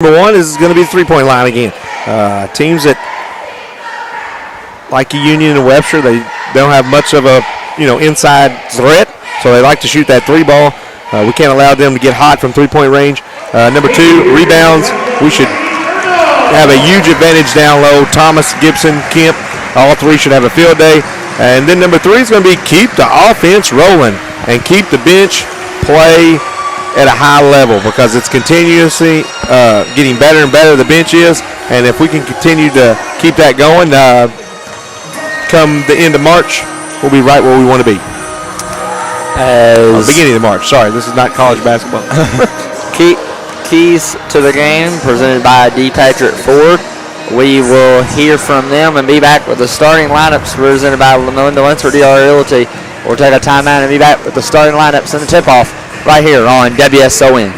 Number one is going to be the three-point line again. Teams that, like Union and Webster, they don't have much of a inside threat, so they like to shoot that three ball. We can't allow them to get hot from three-point range. Number two, rebounds. We should have a huge advantage down low. Thomas, Gibson, Kemp, all three should have a field day. And then number three is going to be keep the offense rolling and keep the bench play at a high level, because it's continuously getting better and better, the bench is, and if we can continue to keep that going, come the end of March, we'll be right where we want to be. Beginning of March, sorry, this is not college basketball. Keys to the game presented by D. Patrick Ford. We will hear from them and be back with the starting lineups presented by Melinda Linsford, DLR Realty. We'll take a timeout and be back with the starting lineups and the tip-off right here on WSON.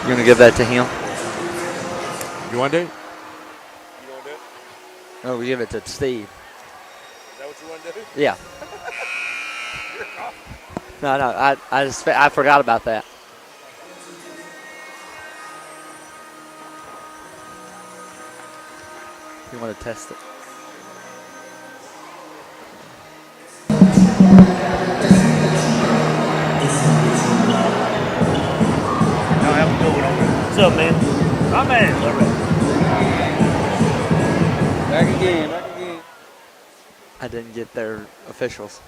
You're going to give that to him? You want to do it? No, we give it to Steve. Is that what you want to do? Yeah. No, I forgot about that. You want to test it? What's up, man? My man. All right. Back again. I didn't get their officials.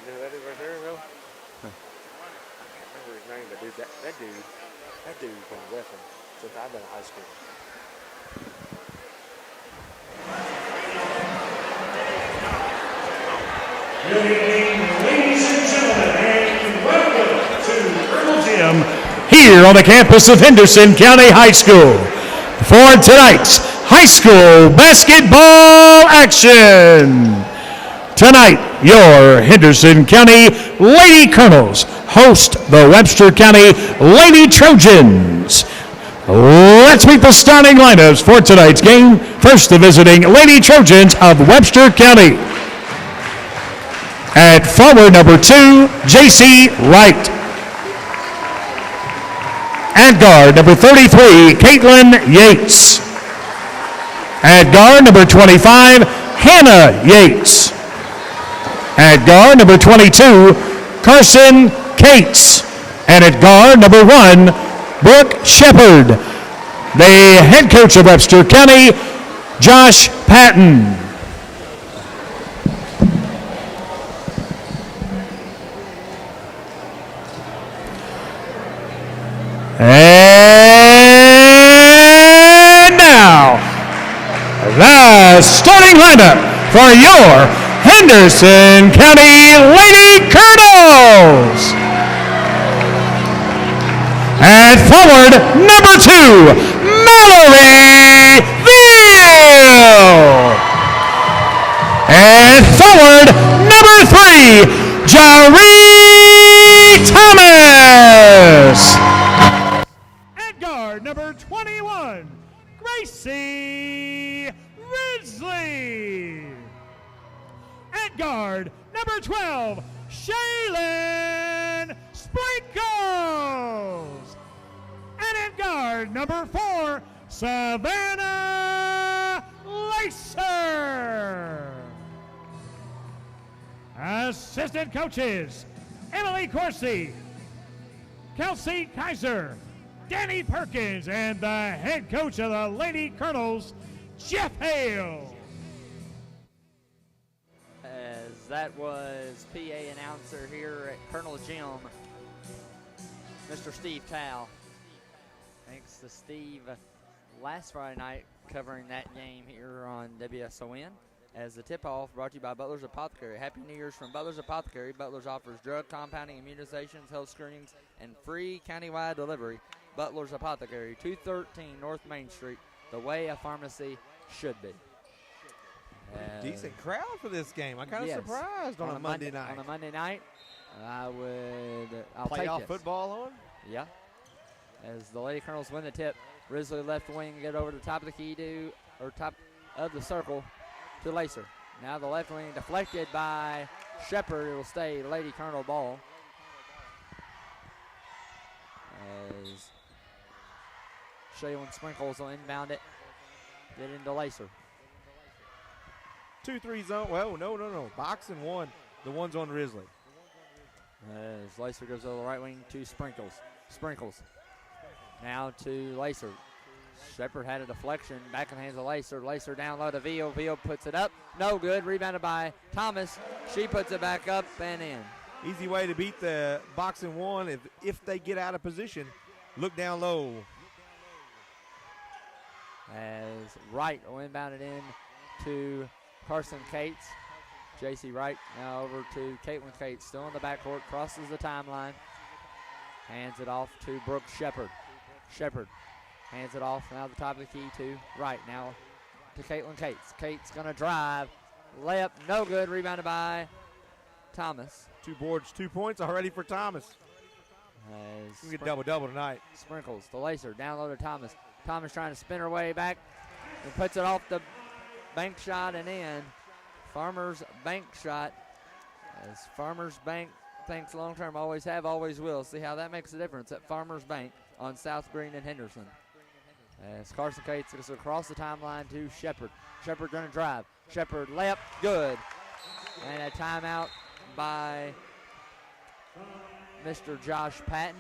You know that is right there, though? I remember his name, but dude, that dude from Webster since I've been in high school. Good evening, ladies and gentlemen, and welcome to Colonel Gym here on the campus of Henderson County High School for tonight's high school basketball action. Tonight, your Henderson County Lady Colonels host the Webster County Lady Trojans. Let's meet the starting lineups for tonight's game. First, the visiting Lady Trojans of Webster County. At forward, number 2, J.C. Wright. At guard, number 33, Caitlin Yates. At guard, number 25, Hannah Yates. At guard, number 22, Carson Cates. And at guard, number 1, Brooke Shepard. The head coach of Webster County, Josh Patton. And now, the starting lineup for your Henderson County Lady Colonels. At forward, number 2, Mallory Veal. At forward, number 3, Jaree Thomas. At guard, number 21, Gracie Ridsley. At guard, number 12, Shaylin Sprinkles. And at guard, number 4, Savannah Lacer. Assistant coaches, Emily Corsi, Kelsey Kaiser, Danny Perkins, and the head coach of the Lady Colonels, Jeff Hale. As that was PA announcer here at Colonel Gym, Mr. Steve Towle. Thanks to Steve last Friday night covering that game here on WSON. As the tip-off brought to you by Butler's Apothecary. Happy New Year's from Butler's Apothecary. Butler's offers drug compounding, immunizations, health screenings, and free countywide delivery. Butler's Apothecary, 213 North Main Street, the way a pharmacy should be. Decent crowd for this game. I'm kind of surprised on a Monday night. On a Monday night. I'll Play take off this. football on? Yeah. As the Lady Colonels win the tip, Risley left wing get over the top of the key top of the circle to Lacer. Now the left wing deflected by Shepard. It will stay Lady Colonel ball. As Shaylin Sprinkles will inbound it. Get into Lacer. 2-3 zone. Well, no. Box and one. The one's on Risley. As Lacer goes over the right wing to Sprinkles. Sprinkles. Now to Lacer. Shepard had a deflection. Back in the hands of Lacer. Lacer down low to Veal. Veal puts it up. No good. Rebounded by Thomas. She puts it back up and in. Easy way to beat the box and one. If they get out of position, look down low. As Wright will inbound it in to Carson Cates. J.C. Wright now over to Caitlin Cates. Still in the backcourt. Crosses the timeline. Hands it off to Brooke Shepard. Shepard hands it off now the top of the key to Wright. Now to Caitlin Cates. Cates going to drive. Layup no good. Rebounded by Thomas. 2 boards, 2 points already for Thomas. We get double tonight. Sprinkles to Lacer. Down low to Thomas. Thomas trying to spin her way back and puts it off the bank shot and in. Farmers Bank shot. As Farmers Bank thinks long term, always have, always will. See how that makes a difference at Farmers Bank on South Green and Henderson. As Carson Cates goes across the timeline to Shepard. Shepard going to drive. Shepard layup, good. And a timeout by Mr. Josh Patton.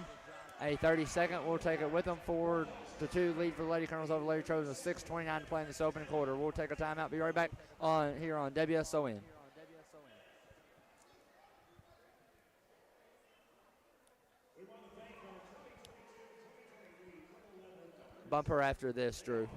A 30-second. We'll take it with them. 4-2 lead for the Lady Colonels over the Lady Trojans. 6:29 to play in this opening quarter. We'll take a timeout. Be right back here on WSON. Bumper after this, Drew.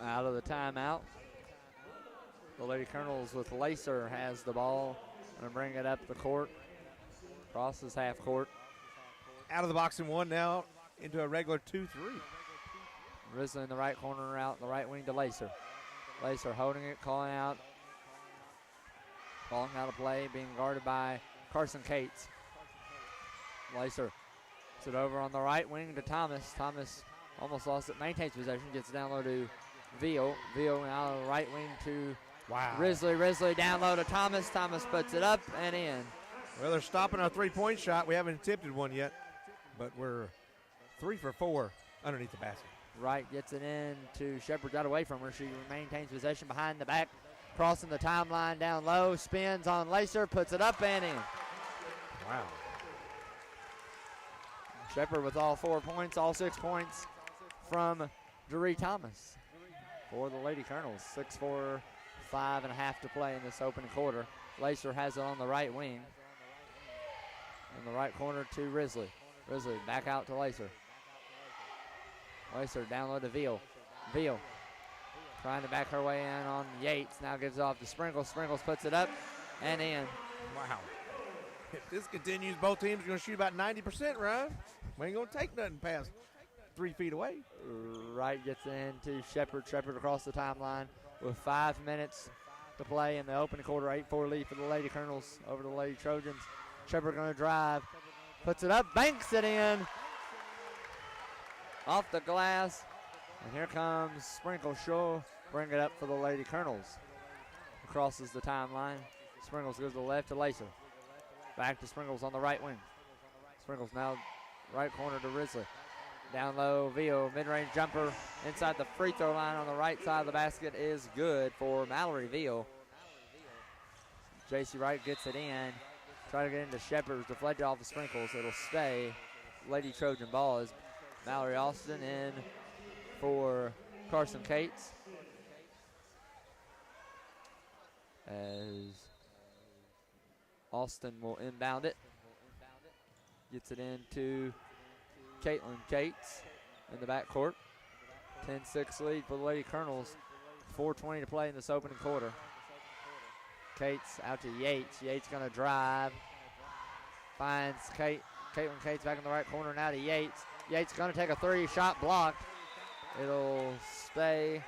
Out of the timeout. The Lady Colonels with Lacer has the ball. Going to bring it up the court. Crosses half court. Out of the box and one now into a regular 2-3. Risley in the right corner out in the right wing to Lacer. Lacer holding it, calling out of play, being guarded by Carson Cates. Lacer puts it over on the right wing to Thomas. Thomas almost lost it, maintains possession, gets down low to Veal. Veal now on the right wing to Risley. Risley down low to Thomas. Thomas puts it up and in. Well, they're stopping our three-point shot. We haven't attempted one yet, but we're 3 for 4 underneath the basket. Wright gets it in to Shepard, got away from her. She maintains possession behind the back, crossing the timeline down low, spins on Lacer, puts it up and in. Wow. Shepard with all 4 points, all 6 points from Jaree Thomas for the Lady Colonels. 6-4, 5.5 to play in this opening quarter. Lacer has it on the right wing. In the right corner to Risley. Risley back out to Lacer. Lacer down low to Veal. Veal trying to back her way in on Yates. Now gives it off to Sprinkles. Sprinkles puts it up and in. Wow. If this continues, both teams are going to shoot about 90%, Ryan. We ain't going to take nothing past 3 feet away. Wright gets into Shepard. Shepard across the timeline with 5 minutes to play in the opening quarter. 8-4 lead for the Lady Colonels over the Lady Trojans. Shepard going to drive. Puts it up. Banks it in. Off the glass. And here comes Sprinkles. She'll bring it up for the Lady Colonels. Crosses the timeline. Sprinkles goes to the left to Lacer. Back to Sprinkles on the right wing. Sprinkles now right corner to Risley. Down low, Veal, mid-range jumper inside the free throw line on the right side of the basket is good for Mallory Veal. J.C. Wright gets it in. Try to get into Shepard, deflected off the Sprinkles. It'll stay Lady Trojan ball as Mallory Austin in for Carson Cates. As Austin will inbound it. Gets it into Caitlin Cates in the backcourt. 10-6 lead for the Lady Colonels. 4:20 to play in this opening quarter. Cates out to Yates. Yates going to drive. Finds Caitlin Cates back in the right corner. Now to Yates. Yates going to take a three. Shot blocked. It'll stay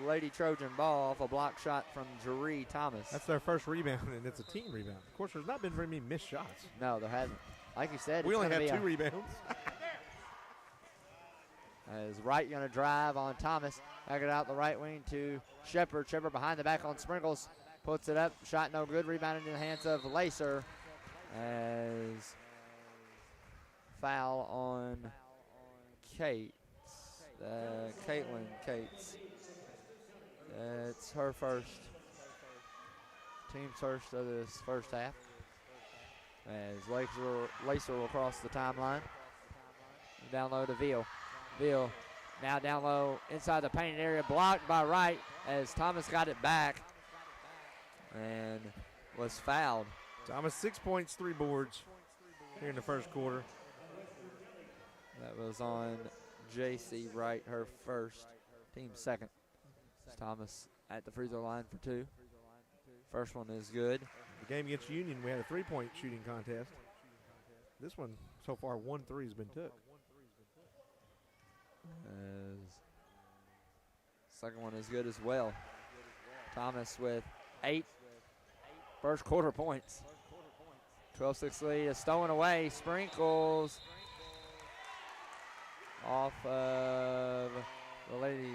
Lady Trojan ball off a block shot from Jaree Thomas. That's their first rebound, and it's a team rebound. Of course, there's not been very many missed shots. No, there hasn't. Like you said, we only have 2 rebounds. As Wright going to drive on Thomas. Back it out the right wing to Shepard. Shepard behind the back on Sprinkles. Puts it up. Shot no good. Rebounded in the hands of Lacer. As foul on Cates. Caitlin Cates. It's her first. Team's first of this first half. As Lacer will cross the timeline. Down low to Veal. Veal now down low inside the painted area. Blocked by Wright as Thomas got it back and was fouled. Thomas 6 points, 3 boards here in the first quarter. That was on J.C. Wright, her first, team second. Thomas at the free throw line for 2. First one is good. The game against Union, we had a 3-point shooting contest. This one, so far, 1 3 has been took. As second one is good as well. Thomas with 8 first quarter points. 12-6 lead is stolen away. Sprinkles off of the Lady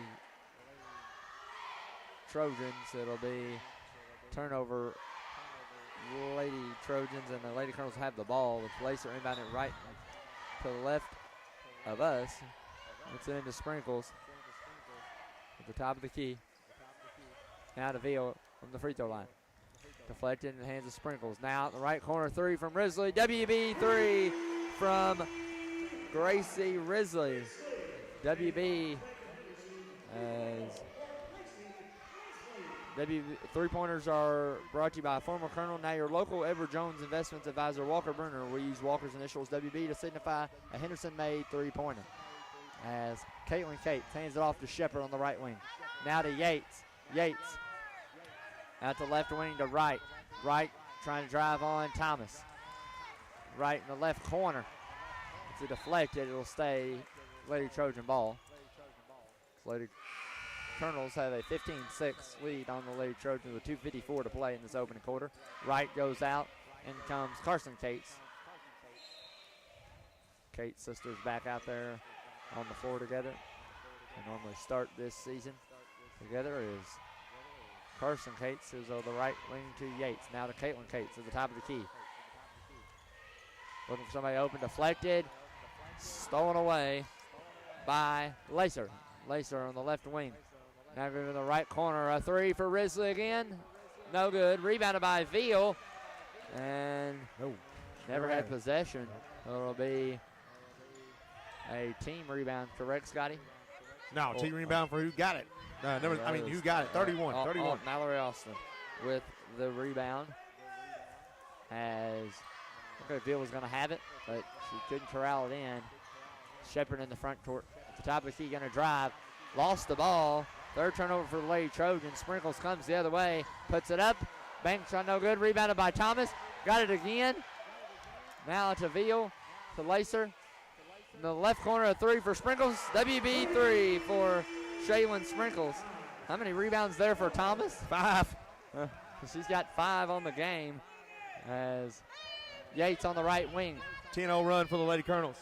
Trojans. It'll be turnover Lady Trojans, and the Lady Colonels have the ball with Lacer inbounding right to the left of us. It's into Sprinkles at the top of the key. Now to Veal from the free throw line. Deflected in the hands of Sprinkles. Now out in the right corner, 3 from Risley. WB 3 from Gracie Risley. WB as three-pointers are brought to you by former Colonel, now your local Edward Jones Investments Advisor, Walker Bruner. We use Walker's initials WB to signify a Henderson-made three-pointer. As Caitlin Cates hands it off to Shepard on the right wing. Now to Yates. Yates out to left wing to Wright. Wright trying to drive on Thomas. Right in the left corner. It's a deflected. It'll stay Lady Trojan ball. Lady Colonels have a 15-6 lead on the Lady Trojans with 2:54 to play in this opening quarter. Wright goes out, and comes Carson Cates. Cates' sisters back out there on the floor together. They normally start this season together is Carson Cates, who's on the right wing to Yates. Now to Caitlin Cates at the top of the key. Looking for somebody open, deflected, stolen away by Lacer. Lacer on the left wing. Now in the right corner, a 3 for Risley again. No good. Rebounded by Veal. And never had possession. It'll be a team rebound, correct, Scotty? No, team rebound for who got it. Who got it? 31. Mallory Austin with the rebound. As Veal was going to have it, but she couldn't corral it in. Shepard in the front court. At the top of the key, going to drive. Lost the ball. Third turnover for the Lady Trojans. Sprinkles comes the other way. Puts it up. Bank shot no good. Rebounded by Thomas. Got it again. Now to Veal. To Lacer. In the left corner, a 3 for Sprinkles. WB 3 for Shaylin Sprinkles. How many rebounds there for Thomas? 5. She's got 5 on the game. As Yates on the right wing. 10-0 run for the Lady Colonels.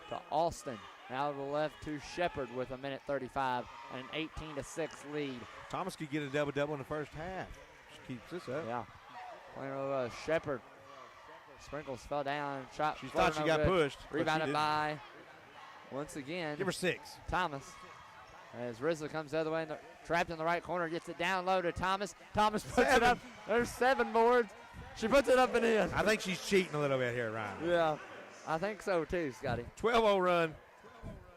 To Austin. Now to the left to Shepard with 1:35 and an 18-6 lead. Thomas could get a double-double in the first half. She keeps this up. Yeah. Playing with Shepard. Sprinkles fell down. Shot. She thought she got pushed. Rebounded by, once again, give her 6. Thomas. As Risley comes the other way, trapped in the right corner, gets it down low to Thomas. Thomas puts it up. There's 7 boards. She puts it up and in. I think she's cheating a little bit here, Ryan. Yeah, I think so too, Scotty. 12-0 run.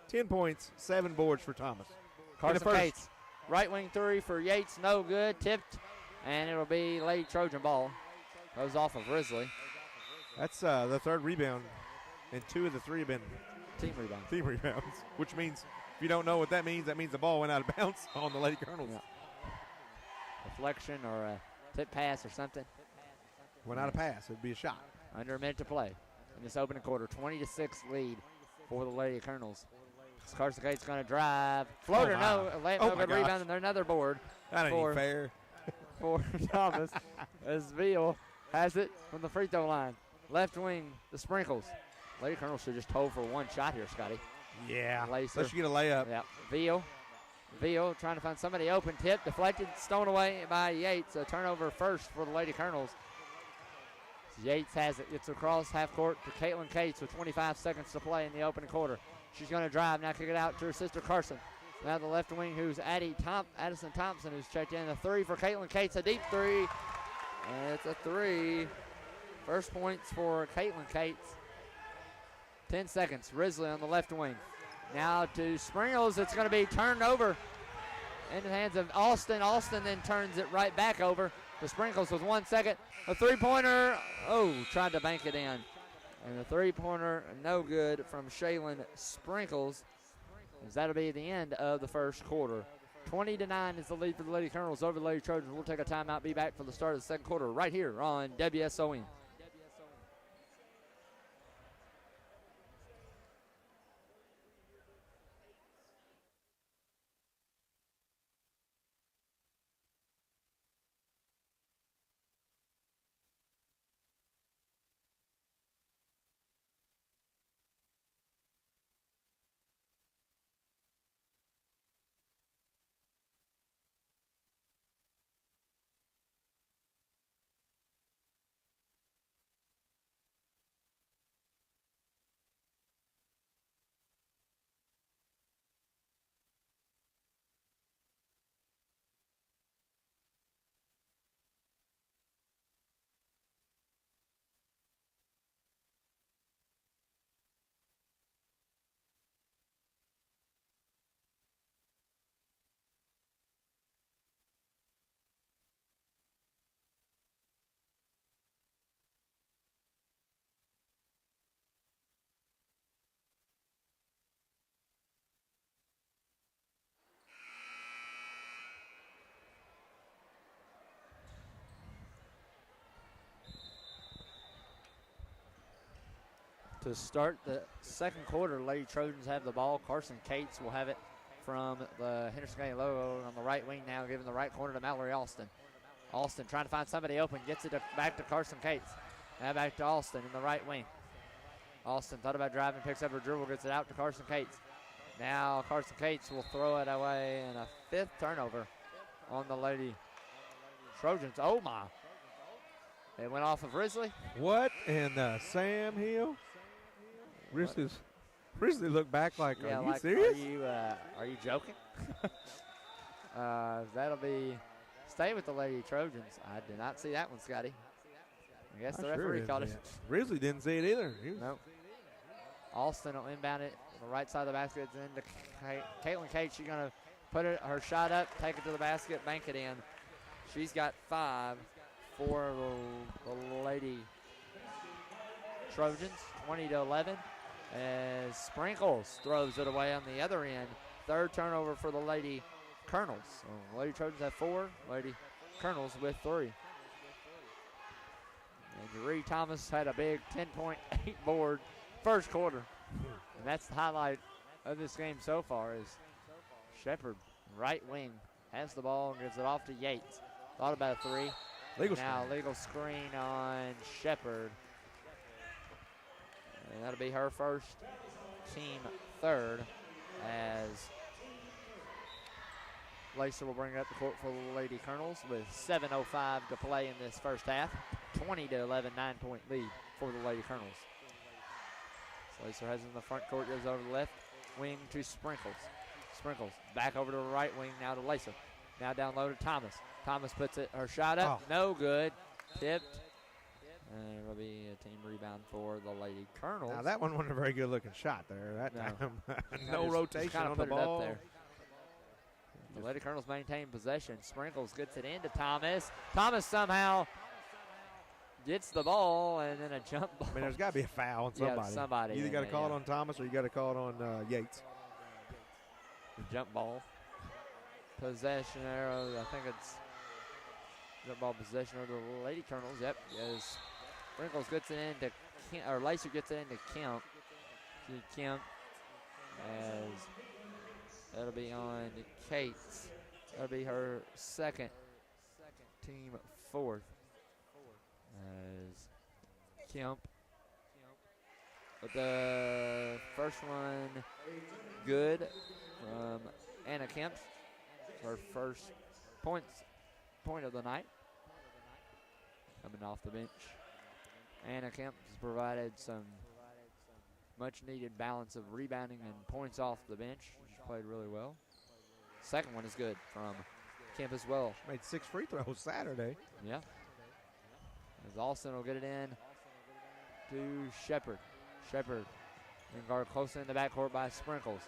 10 points, 7 boards for Thomas. Carson Cates, right wing 3 for Yates, no good, tipped, and it'll be Lady Trojan ball. Goes off of Risley. That's the third rebound, and 2 of the 3 have been Team rebound. Team rebounds, which means if you don't know what that means the ball went out of bounds on the Lady Colonels. Yeah. Deflection or a tip pass or something. Went out of pass. It'd be a shot. Under a minute to play in this opening quarter. 20-6 lead for the Lady Colonels. Carson Cates going to drive. Floater, no good rebound, and another board. That ain't even fair. For Thomas, as Veal has it from the free throw line. Left wing, the Sprinkles. Lady Colonels should just hold for one shot here, Scotty. Yeah. Lacer. Let's get a layup. Yeah. Veal trying to find somebody open. Tip, deflected, stolen away by Yates. A turnover first for the Lady Colonels. Yates has it. Gets across half court to Caitlin Cates with 25 seconds to play in the opening quarter. She's going to drive. Now kick it out to her sister Carson. Now the left wing, who's Addison Thompson, who's checked in. A three for Caitlin Cates. A deep three. And it's a three. First points for Caitlin Cates. 10 seconds. Risley on the left wing. Now to Sprinkles. It's going to be turned over in the hands of Austin. Austin then turns it right back over to Sprinkles with 1 second. A three-pointer. Oh, tried to bank it in. And the three-pointer, no good from Shaylin Sprinkles. As that'll be the end of the first quarter. 20-9 is the lead for the Lady Colonels over the Lady Trojans. We'll take a timeout, be back for the start of the second quarter right here on WSON. To start the second quarter, Lady Trojans have the ball. Carson Cates will have it from the Henderson County logo on the right wing now, giving the right corner to Mallory Alston. Alston trying to find somebody open, gets it back to Carson Cates. Now back to Alston in the right wing. Alston thought about driving, picks up her dribble, gets it out to Carson Cates. Now Carson Cates will throw it away, and a fifth turnover on the Lady Trojans. Oh, my. It went off of Risley. What in the Sam Hill? Risley looked back like, are you serious? Are you joking? That'll be stay with the Lady Trojans. I did not see that one, Scotty. I guess the referee called it. Risley didn't see it either. Nope. Alston will inbound it on the right side of the basket. It's into Caitlin Cates. She's going to put her shot up, take it to the basket, bank it in. She's got 5 for the Lady Trojans, 20-11. As Sprinkles throws it away on the other end. Third turnover for the Lady Colonels. So Lady Trojans have 4, Lady Colonels with 3. And Jaree Thomas had a big 10.8 board first quarter. And that's the highlight of this game so far is Shepard, right wing, has the ball and gives it off to Yates. Thought about a 3. Legal screen on Shepard. And that'll be her first, team third, as Lacer will bring it up the court for the Lady Colonels with 7:05 to play in this first half. 20-11, 9-point lead for the Lady Colonels. So Lacer has it in the front court, goes over the left wing to Sprinkles. Sprinkles back over to the right wing now to Lacer. Now down low to Thomas. Thomas puts her shot up, no good, tipped. And it will be a team rebound for the Lady Colonels. Now, that one wasn't a very good-looking shot there. That time, no rotation on the ball. There. The Lady Colonels maintain possession. Sprinkles gets it into Thomas. Thomas somehow gets the ball and then a jump ball. I mean, there's got to be a foul on somebody. Yeah, somebody. You either got to call it yeah. on Thomas or you got to call it on Yates. The jump ball. Possession arrow. I think it's jump ball possession of the Lady Colonels. Yep. As Sprinkles gets it into Kemp, or Lacer gets it into Kemp. To Kemp. As that'll be on Cates. That'll be her second. Team fourth. As Kemp. But the first one good from Anna Kemp. Her first point of the night. Coming off the bench. Anna Kemp has provided some much needed balance of rebounding and points off the bench. She's played really well. Second one is good from Kemp as well. She made 6 free throws Saturday. Yeah. As Alston will get it in to Shepard. Shepard and guard close in the backcourt by Sprinkles.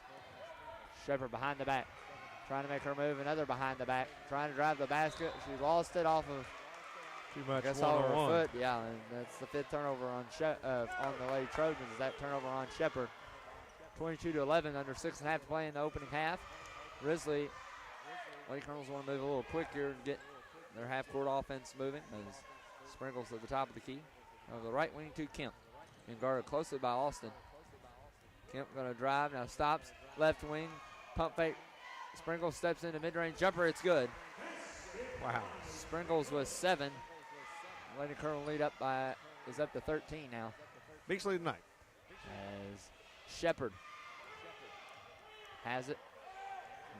Shepard behind the back. Trying to make her move. Another behind the back. Trying to drive the basket. She lost it off of Too much I guess all over her one-on-one. foot. Yeah, and that's the 5th turnover on the Lady Trojans. That turnover on Shepard. 22-11 under 6.5 to play in the opening half. Risley, Lady Colonels want to move a little quicker and get their half-court offense moving as Sprinkles at the top of the key. Now the right wing to Kemp. And guarded closely by Alston. Kemp going to drive, now stops. Left wing, pump fake. Sprinkles steps into mid-range jumper, it's good. Wow. Sprinkles was 7. Lady Colonel lead is up to 13 now. Biggest lead tonight. As Shepard has it.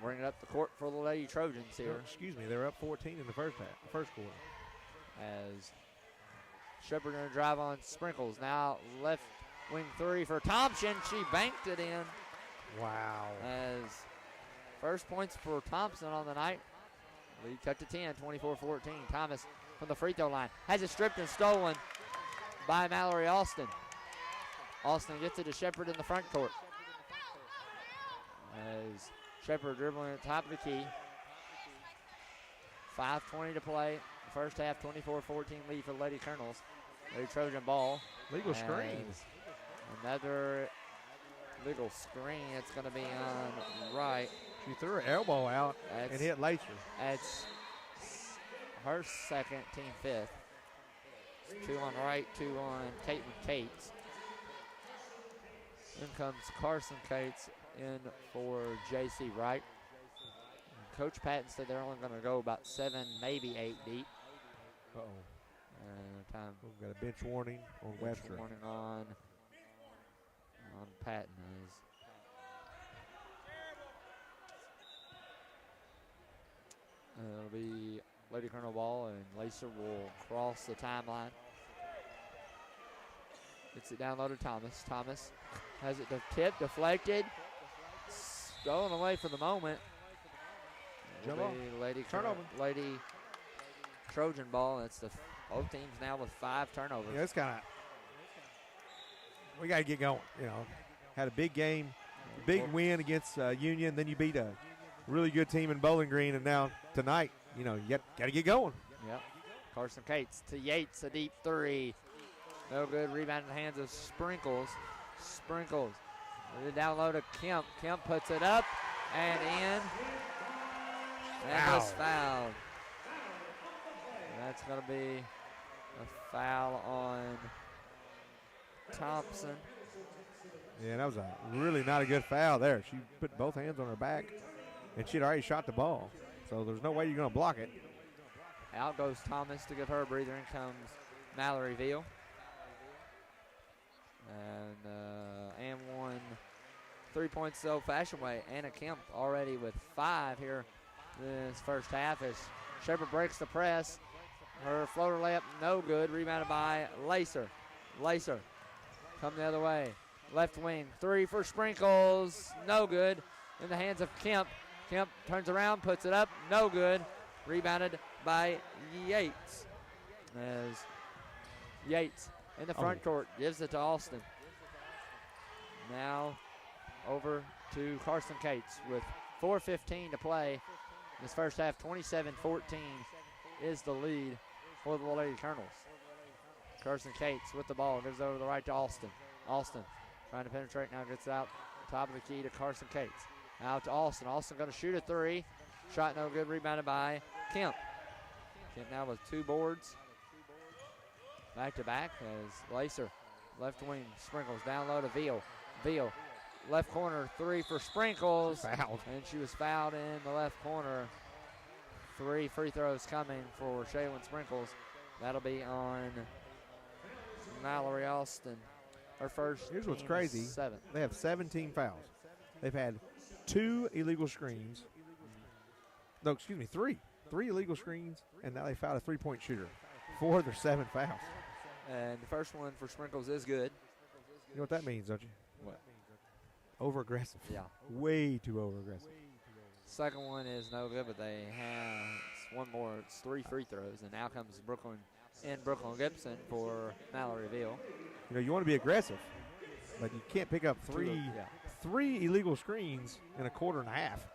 Bring it up the court for the Lady Trojans here. Excuse me, they were up 14 in the first quarter. As Shepard going to drive on Sprinkles. Now left wing 3 for Thompson. She banked it in. Wow. As first points for Thompson on the night. Lead cut to 10, 24-14. Thomas from the free throw line. Has it stripped and stolen by Mallory Alston. Alston gets it to Shepard in the front court. As Shepard dribbling at the top of the key. 5:20 to play. First half, 24-14 lead for Lady Colonels. Lady Trojan ball. Legal screen. Another legal screen. It's going to be on right. She threw her elbow out and hit Lacer. That's her second, team 5th. 2 on right, 2 on Caitlin Cates. Then comes Carson Cates in for J.C. Wright. And Coach Patton said they're only going to go about 7, maybe 8 deep. Uh-oh. Time. We've got a bench warning on Webster. Warning on Patton. It'll be Lady Colonel ball, and Lacer will cross the timeline. Gets it down low to Thomas. Thomas has it tip, deflected, stolen away for the moment. Lady Trojan ball. It's both teams now with 5 turnovers. Yeah, it's kind of. We got to get going. Had a big game, big win against Union. Then you beat a really good team in Bowling Green, and now tonight, you got to get going. Yep. Carson Cates to Yates, a deep 3. No good. Rebound in the hands of Sprinkles. Sprinkles. Down low to Kemp. Kemp puts it up and in. And was fouled. That's going to be a foul on Thompson. Yeah, that was a really not a good foul there. She put both hands on her back, and she'd already shot the ball. So there's no way you're going to block it. Out goes Thomas to give her a breather. In comes Mallory Veal. And one 3 points the old-fashioned way. Anna Kemp already with 5 here this first half as Shepard breaks the press. Her floater layup, no good. Rebounded by Lacer. Lacer come the other way. Left wing, 3 for Sprinkles, no good. In the hands of Kemp. Kemp turns around, puts it up, no good. Rebounded by Yates. As Yates in the front court gives it to Alston. Now over to Carson Cates with 4:15 to play. This first half, 27-14 is the lead for the Lady Colonels. Carson Cates with the ball. Gives it over the right to Alston. Alston trying to penetrate now. Gets out top of the key to Carson Cates. Out to Alston. Alston going to shoot a three. Shot no good. Rebounded by Kemp. Kemp now with 2 boards. Back to back as Lacer, left wing, Sprinkles down low to Veal. Veal, left corner, 3 for Sprinkles. Fouled. And she was fouled in the left corner. 3 free throws coming for Shaylin Sprinkles. That'll be on Mallory Alston. Her first. Here's what's crazy. 7. They have 17 fouls. They've had 2 illegal screens. No, excuse me, 3. 3 illegal screens, and now they fouled a 3-point shooter. 4 of their 7 fouls. And the first one for Sprinkles is good. You know what that means, don't you? What? Over-aggressive. Yeah. Way too over-aggressive. Second one is no good, but they have one more. It's 3 free throws, and now comes Brooklyn Gibson for Mallory Veal. You know, you want to be aggressive, but you can't pick up 3 illegal screens in a quarter and a half.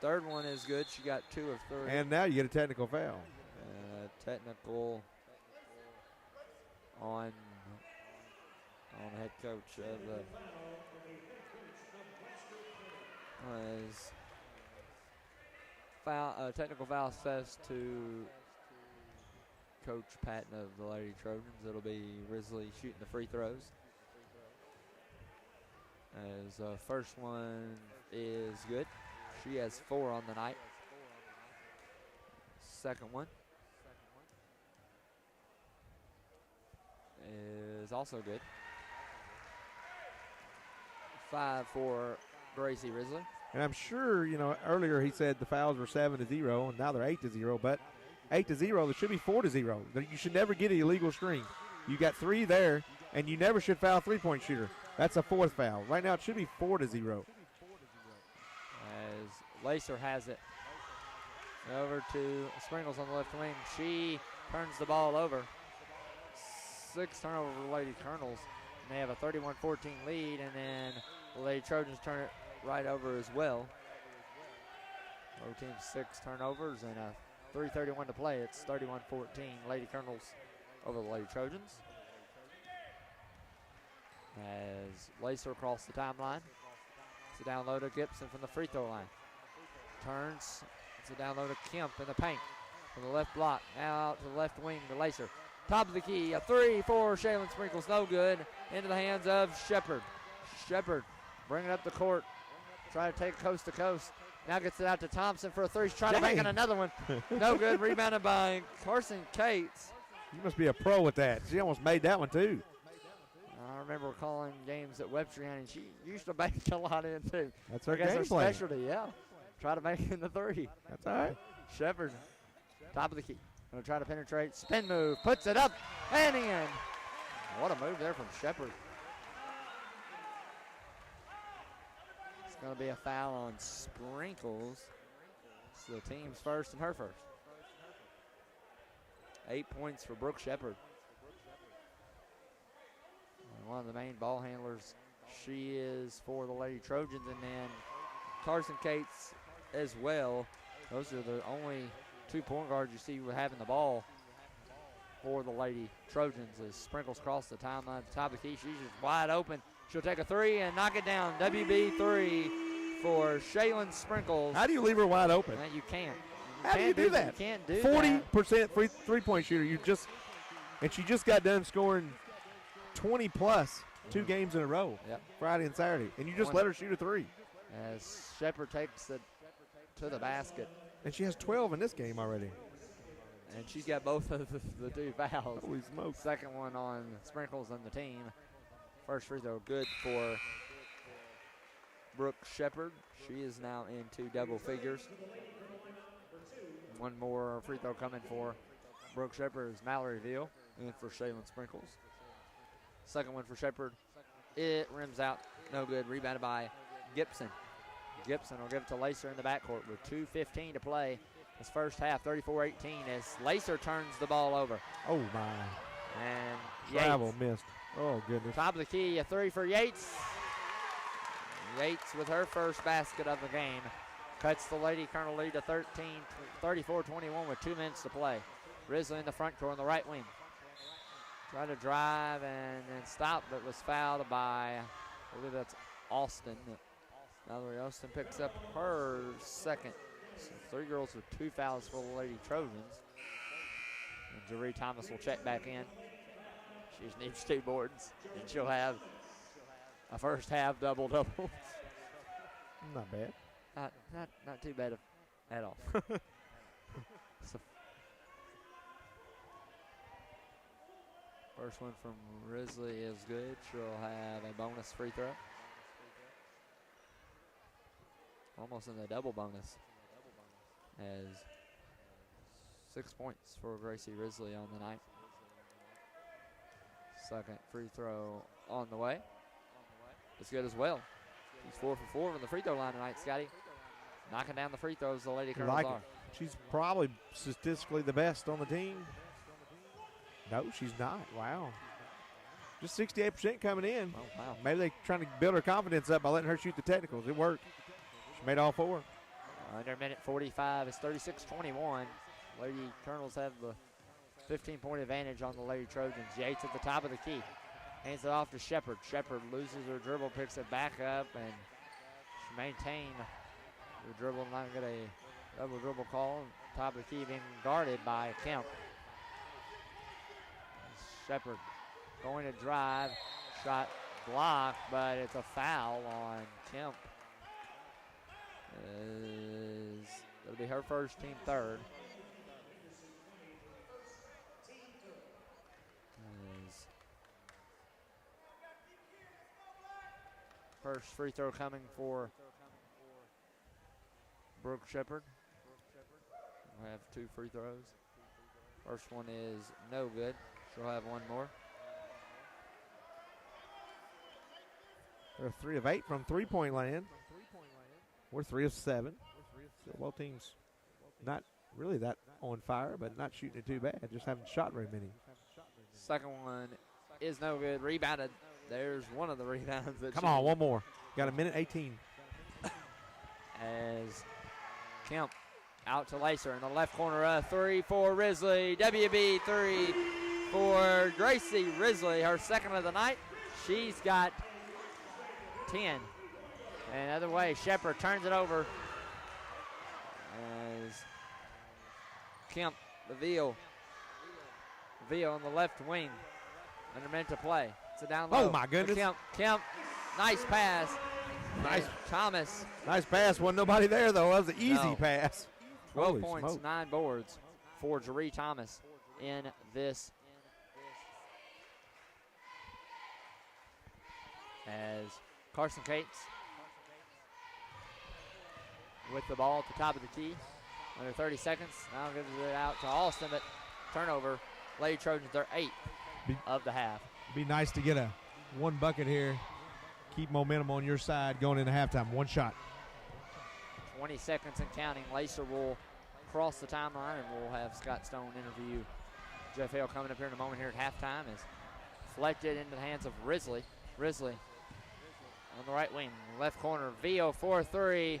Third one is good. She got 2 of 3. And now you get a technical foul. Technical on head coach of the was foul. Technical foul says to Coach Patton of the Lady Trojans. It'll be Risley shooting the free throws. As first one is good. She has 4 on the night. Second one is also good. 5 for Gracie Risley. And I'm sure, you know, earlier he said the fouls were 7-0, and now they're 8-0. But 8-0, there should be 4-0. You should never get an illegal screen. You got 3 there, and you never should foul a 3-point shooter. That's a 4th foul. Right now it should be 4-0. As Lacer has it. Over to Sprinkles on the left wing. She turns the ball over. 6 turnovers for the Lady Colonels. And they have a 31-14 lead, and then the Lady Trojans turn it right over as well. Both teams 6 turnovers and a 3:31 to play. It's 31-14. Lady Colonels over the Lady Trojans. As Lacer across the timeline. It's a down low to Gibson from the free throw line. Turns. It's a down low to Kemp in the paint. From the left block. Now out to the left wing to Lacer. Top of the key. A 3 for Shaylin Sprinkles. No good. Into the hands of Shepard. Shepard bringing up the court. Trying to take coast to coast. Now gets it out to Thompson for a 3. She's trying to make it another one. No good. Rebounded by Carson Cates. You must be a pro with that. She almost made that one, too. I remember calling games at Webster, and she used to make a lot in, too. That's her I guess game her plan. specialty, yeah. Try to make it in the 3. That's all right. Shepard, top of the key. Going to try to penetrate. Spin move. Puts it up and in. What a move there from Shepard. It's going to be a foul on Sprinkles. It's the team's first and her first. 8 points for Brooke Shepard. One of the main ball handlers. She is for the Lady Trojans, and then Carson Cates as well. Those are the only 2 point guards you see having the ball for the Lady Trojans. As Sprinkles cross the timeline at the top of the key, she's just wide open. She'll take a 3 and knock it down. WB 3 for Shaylin Sprinkles. How do you leave her wide open? You can't. How do you do that? You can't do 40% free 3-point shooter. And she just got done scoring 20 plus 2 games in a row. Yep. Friday and Saturday. And you just let her shoot a 3. As Shepard takes it to the basket. And she has 12 in this game already. And she's got both of the 2 fouls. Holy smokes. Second one on Sprinkles and the team. First free throw good for Brooke Shepard. She is now into double figures. One more free throw coming for Brooke Shepard is Mallory Veal and for Shaylin Sprinkles. Second one for Shepard. It rims out. No good. Rebounded by Gibson. Gibson will give it to Lacer in the backcourt with 2:15 to play. This first half, 34-18, as Lacer turns the ball over. Oh, my. And Travel missed. Oh, goodness. Top of the key, a 3 for Yates. Yates with her first basket of the game. Cuts the Lady Colonel lead to 34-21 with 2 minutes to play. Risley in the front court on the right wing. Tried to drive and then stop, but was fouled by, I believe that's Austin. Mallory Austin picks up her second. So 3 girls with 2 fouls for the Lady Trojans. And Jaree Thomas will check back in. She just needs 2 boards, and she'll have a first half double-double. Not bad. Not too bad at all. So first one from Risley is good. She'll have a bonus free throw. Almost in the double bonus. As 6 points for Gracie Risley on the night. Second free throw on the way. It's good as well. She's 4 for 4 from the free throw line tonight, Scotty. Knocking down the free throws, the Lady Colonels are. She's probably statistically the best on the team. No, she's not. Wow. Just 68% coming in. Oh, wow. Maybe they're trying to build her confidence up by letting her shoot the technicals. It worked. She made all 4. Under minute 45, it's 36-21. Lady Colonels have the 15-point advantage on the Lady Trojans. Yates at the top of the key. Hands it off to Shepard. Shepard loses her dribble, picks it back up, and she maintained the dribble, not get a double dribble call. Top of the key being guarded by Kemp. Shepard going to drive. Shot blocked, but it's a foul on Kemp. It'll be her first, team third. First free throw coming for Brooke Shepard. We'll have 2 free throws. First one is no good. She'll have 1 more. They're 3 of 8 from three-point land. We're 3 of 7. Still both teams not really that on fire, but not shooting it too bad. Just haven't shot very many. Second one is no good. Rebounded. There's one of the rebounds. Come on, one more. Got a minute 18. As Kemp out to Lacer in the left corner. A 3 for Risley. WB 3 for Gracie Risley. Her second of the night. She's got 10. And other way, Shepard turns it over. As Kemp, the Veal on the left wing. Under minute to play. It's a down low. Oh, my goodness. Kemp, nice pass. Nice. Thomas. Nice pass. Wasn't nobody there, though. That was an easy pass. 12 Holy points, smoke. 9 boards for Jaree Thomas in this. As Carson Cates with the ball at the top of the key. Under 30 seconds. Now gives it out to Austin, but turnover. Lady Trojans are 8 of the half. Be nice to get a 1 bucket here. Keep momentum on your side going into halftime. 1 shot. 20 seconds and counting. Lacer will cross the timeline, and we'll have Scott Stone interview Jeff Hale coming up here in a moment here at halftime. As deflected into the hands of Risley. Risley on the right wing, left corner. Vio 4-3.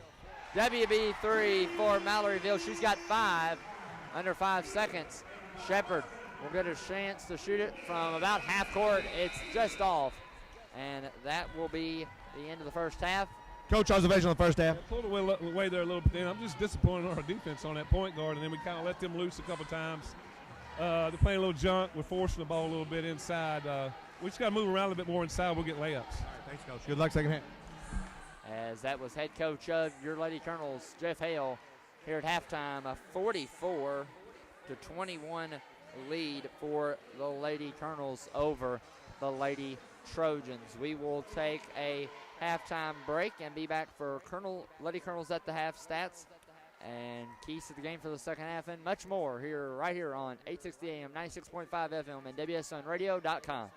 WB 3 for Malloryville. She's got 5. Under 5 seconds. Shepard will get a chance to shoot it from about half court. It's just off. And that will be the end of the first half. Coach, observation on the first half. Pulled away there a little bit. I'm just disappointed in our defense on that point guard, and then we kind of let them loose a couple times. They're playing a little junk. We're forcing the ball a little bit inside. We just got to move around a little bit more inside. We'll get layups. Thanks, Coach. Good luck second half. As that was head coach of your Lady Colonels, Jeff Hale, here at halftime. A 44-21 lead for the Lady Colonels over the Lady Trojans. We will take a halftime break and be back for Lady Colonels at the half stats and keys to the game for the second half and much more right here on 860 AM, 96.5 FM, and WSONradio.com.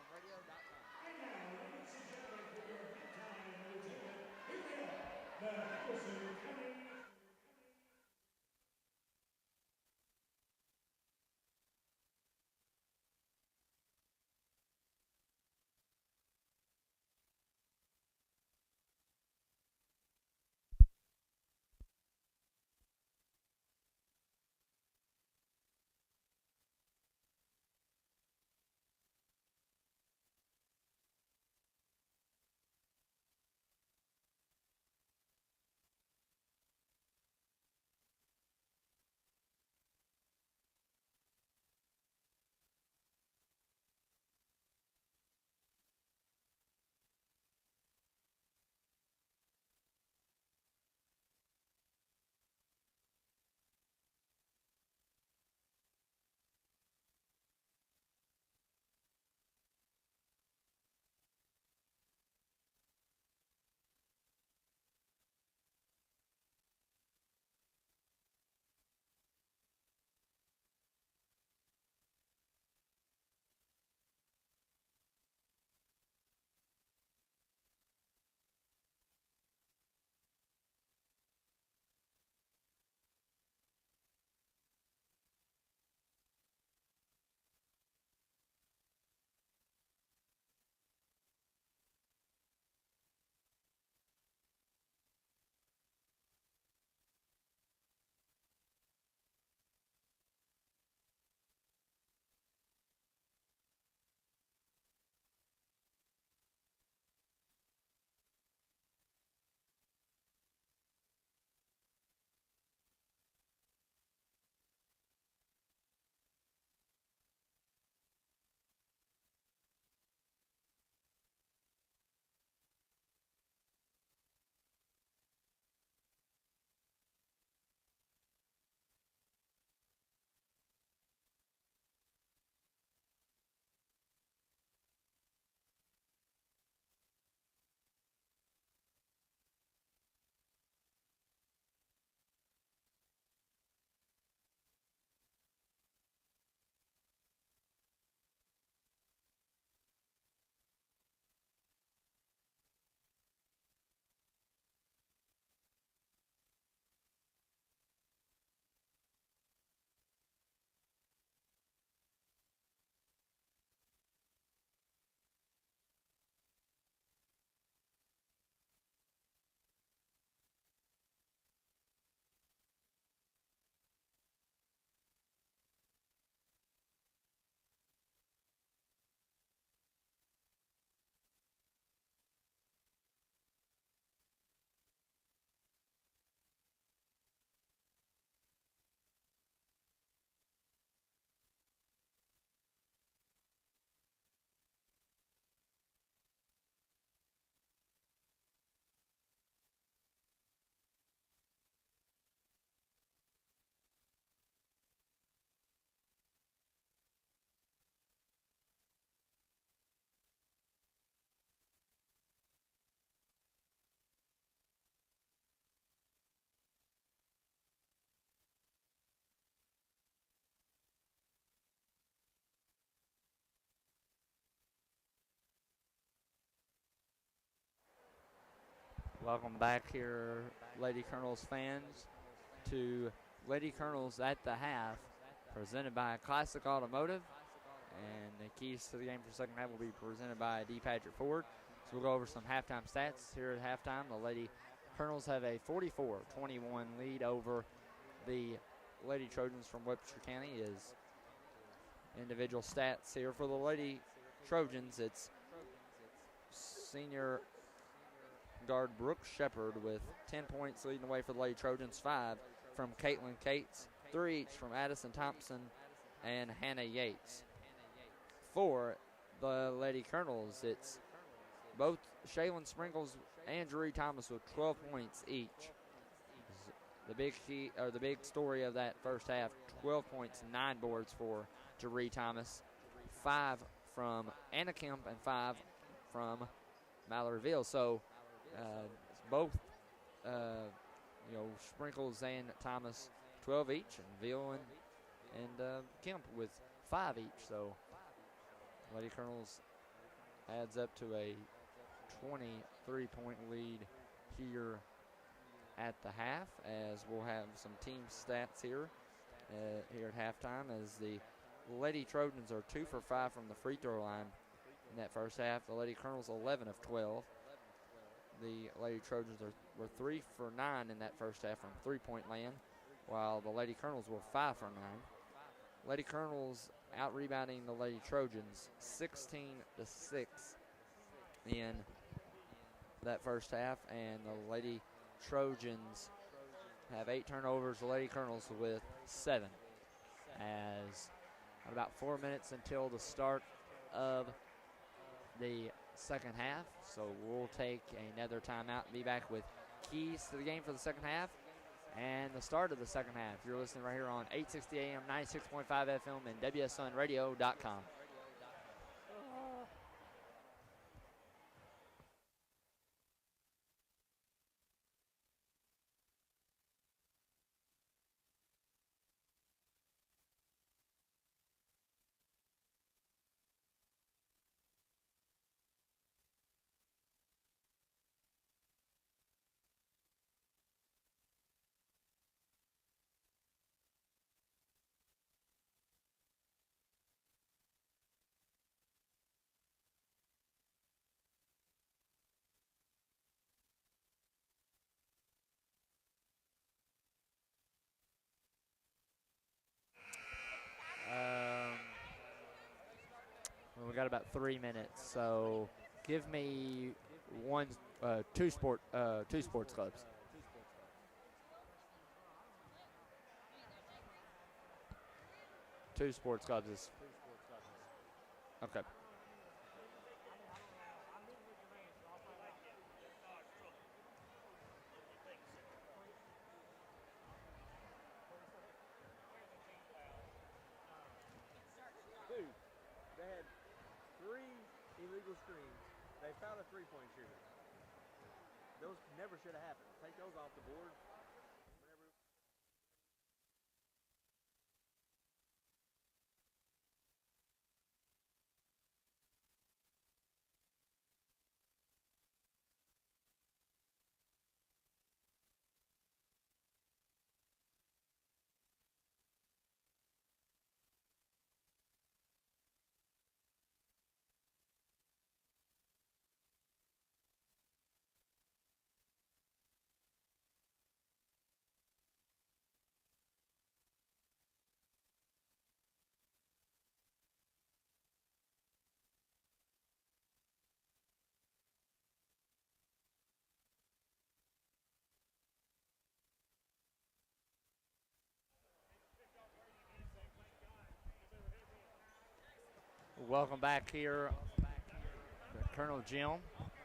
Welcome back here, Lady Colonels fans, to Lady Colonels at the half, presented by Classic Automotive. And the keys to the game for the second half will be presented by D. Patrick Ford. So we'll go over some halftime stats here at halftime. The Lady Colonels have a 44-21 lead over the Lady Trojans from Webster County. Is individual stats here for the Lady Trojans. It's senior guard Brooke Shepard with 10 points leading the way for the Lady Trojans, 5 from Caitlin Cates, 3 each from Addison Thompson and Hannah Yates. For the Lady Colonels, it's both Shaylin Sprinkles and Drury Thomas with 12 points each. The big story of that first half, 12 points, 9 boards for Drury Thomas, 5 from Anna Kemp and 5 from Mallory Veal. So both Sprinkles and Thomas 12 each, and Veal and Kemp with 5 each. So Lady Colonels adds up to a 23-point lead here at the half, as we'll have some team stats here at halftime, as the Lady Trojans are 2 for 5 from the free throw line in that first half. The Lady Colonels 11 of 12. The Lady Trojans were 3 for 9 in that first half from three-point land, while the Lady Colonels were 5 for 9. Lady Colonels out-rebounding the Lady Trojans 16-6 in that first half, and the Lady Trojans have 8 turnovers, the Lady Colonels with 7. As about 4 minutes until the start of the second half, so we'll take another timeout and be back with keys to the game for the second half and the start of the second half. You're listening right here on 860 AM, 96.5 FM, and WSONradio.com. We got about 3 minutes, so give me two sports clubs. Two sports clubs is okay. Illegal screens. They found a three-point shooter. Those never should have happened. Take those off the board. Welcome back here to Colonel Jim,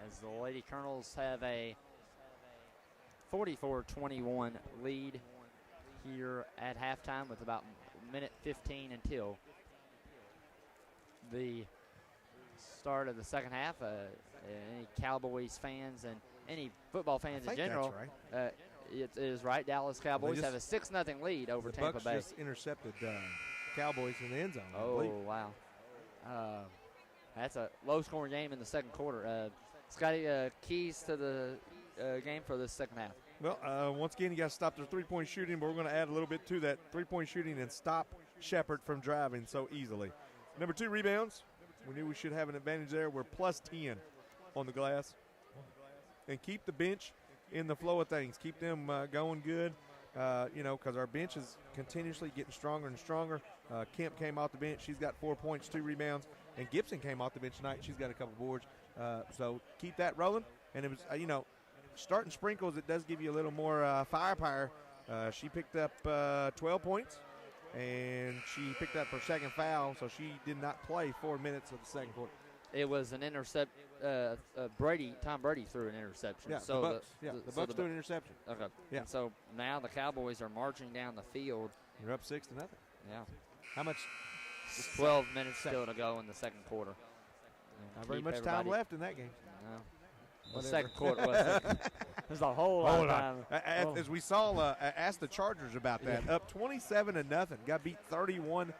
as the Lady Colonels have a 44-21 lead here at halftime with about minute 15 until the start of the second half. Any Cowboys fans and any football fans in general, that's right. It is right. Dallas Cowboys have a 6-0 lead over Tampa Bucks Bay. Just intercepted Cowboys in the end zone. Oh, wow. That's a low-scoring game in the second quarter. Scotty, keys to the game for this second half? Well, once again, you got to stop their three-point shooting, but we're going to add a little bit to that three-point shooting and stop Shepherd from driving so easily. Number 2, rebounds. We knew we should have an advantage there. We're plus 10 on the glass. And keep the bench in the flow of things. Keep them going good, because our bench is continuously getting stronger and stronger. Kemp came off the bench. She's got 4 points, 2 rebounds. And Gibson came off the bench tonight. She's got a couple boards. So keep that rolling. And it was, starting Sprinkles, it does give you a little more firepower. She picked up 12 points, and she picked up her second foul, so she did not play 4 minutes of the second quarter. It was an intercept. Tom Brady threw an interception. Yeah, so the Bucks threw an interception. Okay. Yeah. And so now the Cowboys are marching down the field. You're up 6-0. Yeah. How much? Just 12 minutes still to go in the second quarter. Not very much time left in that game. No. The second quarter was. There's a whole lot of time. As we saw, ask the Chargers about that. Yeah. Up 27-0. Got beat 31-30.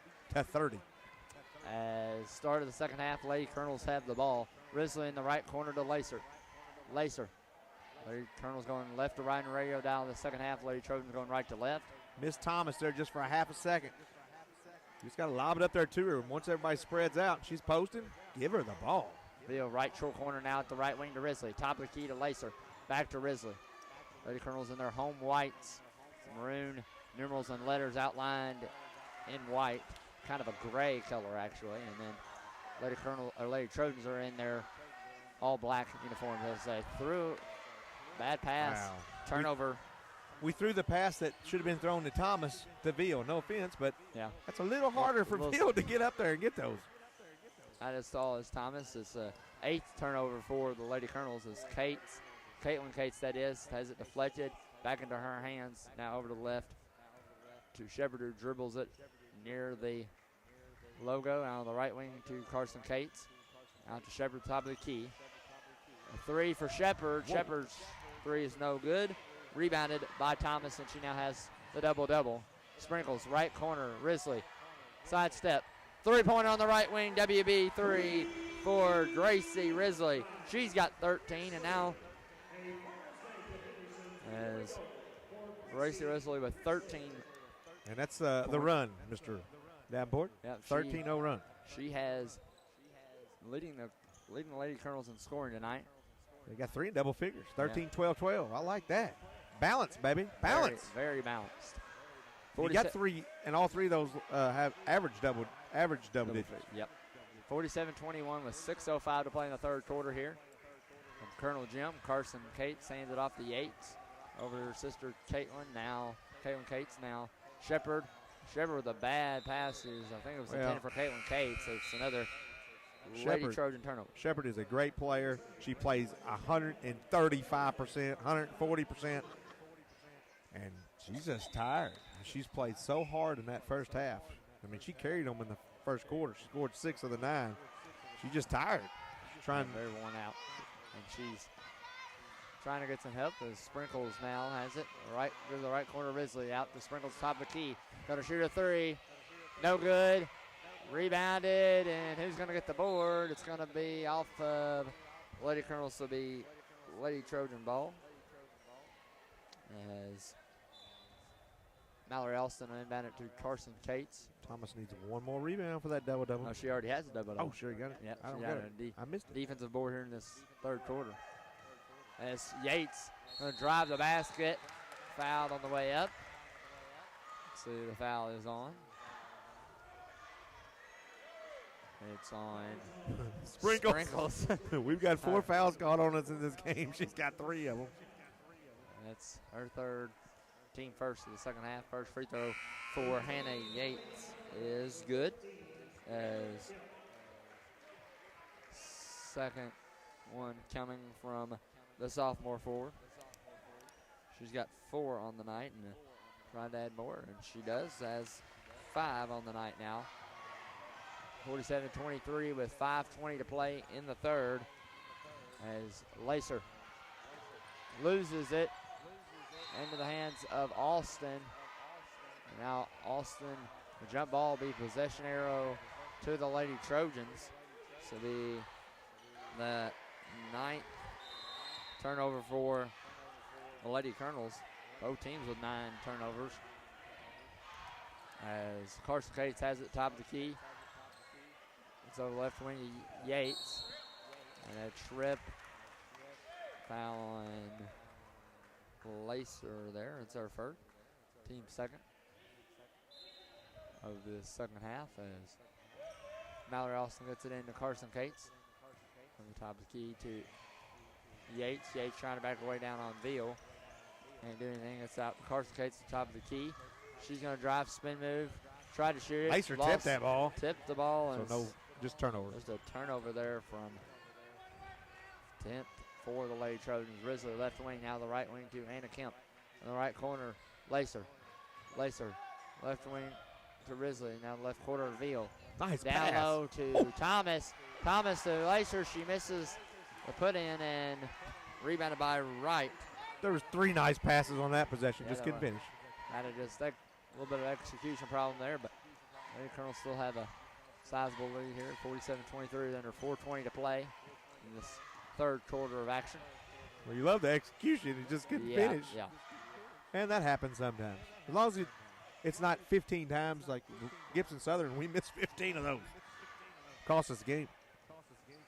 As start of the second half, Lady Colonels have the ball. Risley in the right corner to Lacer. Lady Colonels going left to right in the radio dial in the second half. Lady Trojans going right to left. Miss Thomas there just for a half a second. You just got to lob it up there to her. Once everybody spreads out, she's posting, give her the ball. Beal right short corner now at the right wing to Risley. Top of the key to Lacer. Back to Risley. Lady Colonels in their home whites. Maroon numerals and letters outlined in white. Kind of a gray color, actually. And then Lady Trojans are in their all black uniforms, as they threw. Bad pass. Wow. Turnover. We threw the pass that should have been thrown to Thomas to Veal. No offense, but yeah, that's a little harder for Veal to get up there and get those. I just saw as Thomas. It's 8th turnover for the Lady Colonels as Caitlin Cates, that is, has it deflected back into her hands. Now over to the left to Shepard, who dribbles it near the logo. Out on the right wing to Carson Cates. Out to Shepard, top of the key. A 3 for Shepard. Shepard's 3 is no good. Rebounded by Thomas, and she now has the double-double. Sprinkles, right corner, Risley. Sidestep. 3-pointer on the right wing, WB 3 for Gracie Risley. She's got 13, and now as Gracie Risley with 13. And that's the run, Mr. Davenport. Yep, 13-0 run. She has leading the Lady Colonels in scoring tonight. They got 3 in double figures. 13, 12, 12. I like that. Balance, baby. Balance. Very, very balanced. You got 3, and all 3 of those have average double digits. Yep. 47-21 with 6:05 to play in the third quarter here. From Colonel Jim, Carson Cates hands it off the Yates. Over to her sister Caitlin Cates now. Shepard with a bad passes. I think it was intended for Caitlin Cates. It's another Lady Trojan turnover. Shepard is a great player. She plays 135%, 140%. And she's just tired. She's played so hard in that first half. I mean, she carried them in the first quarter. She scored 6 of the 9. She's just tired. She's trying very worn out. And she's trying to get some help as Sprinkles now has it. Right to the right corner, Risley out to Sprinkles, top of the key. Going to shoot a 3. No good. Rebounded, and who's going to get the board? It's going to be off of Lady Colonels, will be Lady Trojan ball. As Mallory Alston inbound it to Carson Cates. Thomas needs one more rebound for that double-double. No, she already has a double-double. Oh, sure, you got it? Yep, I don't get it. I missed it. Defensive board here in this third quarter. As Yates going to drive the basket. Fouled on the way up. Let's see, the foul is on. It's on Sprinkles. We've got 4 fouls called on us in this game. She's got 3 of them. That's her third, team first of the second half. First free throw for Hannah Yates is good. As second one coming from the sophomore forward. She's got 4 on the night and trying to add more, and she does, has 5 on the night now. 47-23 with 5:20 to play in the third as Lacer loses it into the hands of Alston. Now Alston, the jump ball will be possession arrow to the Lady Trojans. So be the 9th turnover for the Lady Colonels. Both teams with 9 turnovers. As Carson Cates has it at the top of the key. It's over left wing to Yates. And a trip foul on Lacer there. It's our first. Team second of the second half as Mallory Austin gets it into Carson Cates. From the top of the key to Yates. Yates trying to back her way down on Veal. Can't do anything. It's out. Carson Cates at the top of the key. She's going to drive, spin move, try to shoot it. Lacer tipped that ball. Tipped the ball. And so no, just turnover. There's a turnover there from 10th for the Lady Trojans. Risley left wing, now the right wing to Anna Kemp. In the right corner, Lacer. Lacer, left wing to Risley. Now the left corner, Veal. Nice down pass. low to Thomas. Thomas to Lacer. She misses the put in and rebounded by Wright. There was 3 nice passes on that possession. Yeah, just couldn't finish. That is just a little bit of execution problem there, but Lady Colonels still have a sizable lead here, 47-23, under 4:20 to play in this third quarter of action. Well, you love the execution. It just couldn't finish. Yeah. And that happens sometimes. As long as it's not 15 times like Gibson Southern, we missed 15 of those. Cost us the game.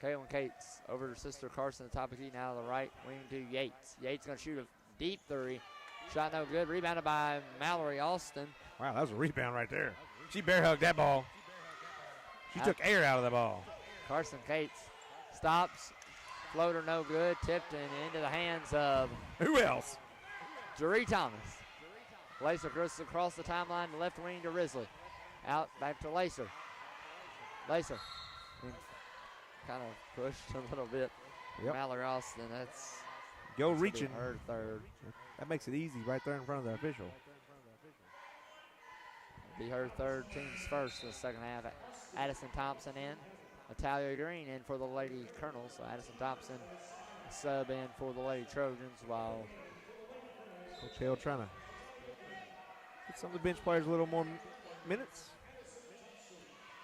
Caitlin Cates over to sister Carson, the top of the key now to the right wing to Yates. Yates going to shoot a deep three. Shot no good. Rebounded by Mallory Austin. Wow, that was a rebound right there. She bear hugged that ball. She took air out of the ball. Carson Cates stops. Floater no good. Tipped and into the hands of who else? Jeree Thomas. Lacer goes across the timeline, the left wing to Risley. Out back to Lacer. Lacer. Kind of pushed a little bit. Yep. Mallory Austin, that's reaching. Her third. That makes it easy right there in front of the official. Be her third, team's first in the second half. Addison Thompson in. Natalia Green in for the Lady Colonels. So Addison Thompson sub in for the Lady Trojans while Coach Hale trying to get some of the bench players a little more minutes.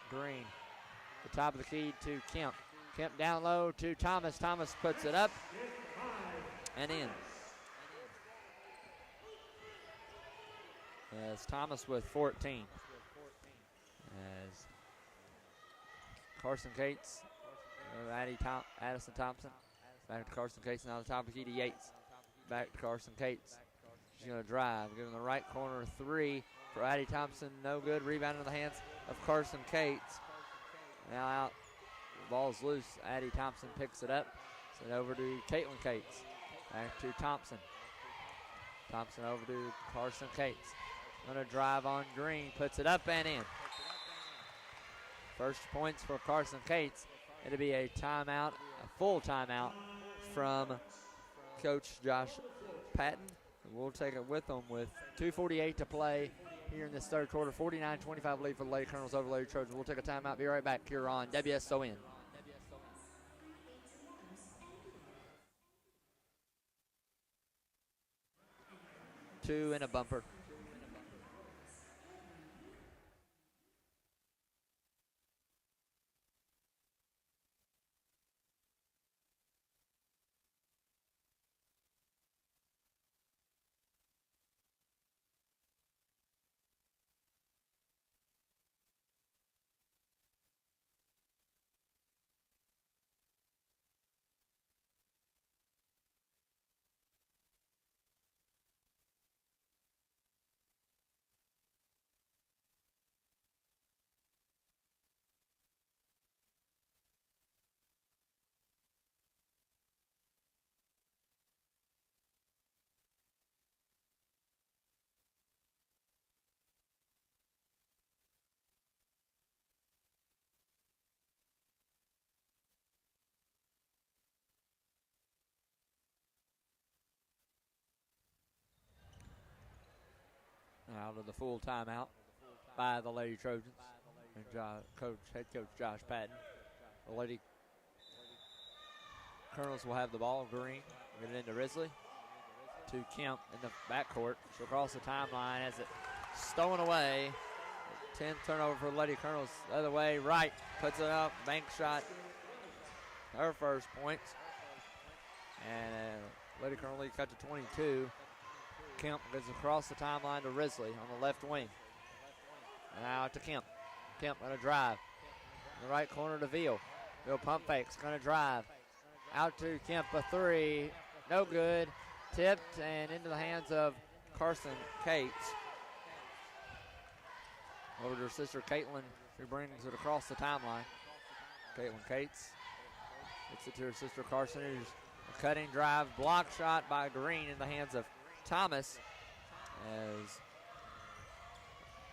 Green, the top of the key to Kemp. Kemp down low to Thomas. Thomas puts it up and in. As Thomas with 14. As Carson Cates, Addison Thompson. Back to Carson Cates, now the top of the key to Yates. Back to Carson Cates. She's going to drive, giving the right corner three for Addie Thompson. No good. Rebound in the hands of Carson Cates. Now out. The ball's loose. Addie Thompson picks it up. Send it over to Caitlin Cates. Back to Thompson. Thompson over to Carson Cates. Going to drive on Green. Puts it up and in. First points for Carson Cates. It'll be a timeout, a full timeout from Coach Josh Patton. We'll take it with them with 2:48 to play here in this third quarter. 49-25 lead for the Lady Colonels over Lady Trojans. We'll take a timeout. Be right back here on WSON. Two and a bumper. Out of the full timeout by the Lady Trojans and head coach Josh Patton. The Lady Colonels will have the ball. Green get it into Risley to Kemp in the backcourt. She'll cross the timeline as it stolen away. 10th turnover for the Lady Colonels. The other way, Wright puts it up. Bank shot. Her first points. And Lady Colonel lead cut to 22. Kemp goes across the timeline to Risley on the left wing. Now to Kemp. Kemp going to drive. In the right corner to Veal. Veal pump fakes, going to drive. Out to Kemp, a three. No good. Tipped and into the hands of Carson Cates. Over to her sister Caitlin, who brings it across the timeline. Caitlin Cates gets it to her sister Carson, who's a cutting drive, block shot by Green in the hands of Thomas. As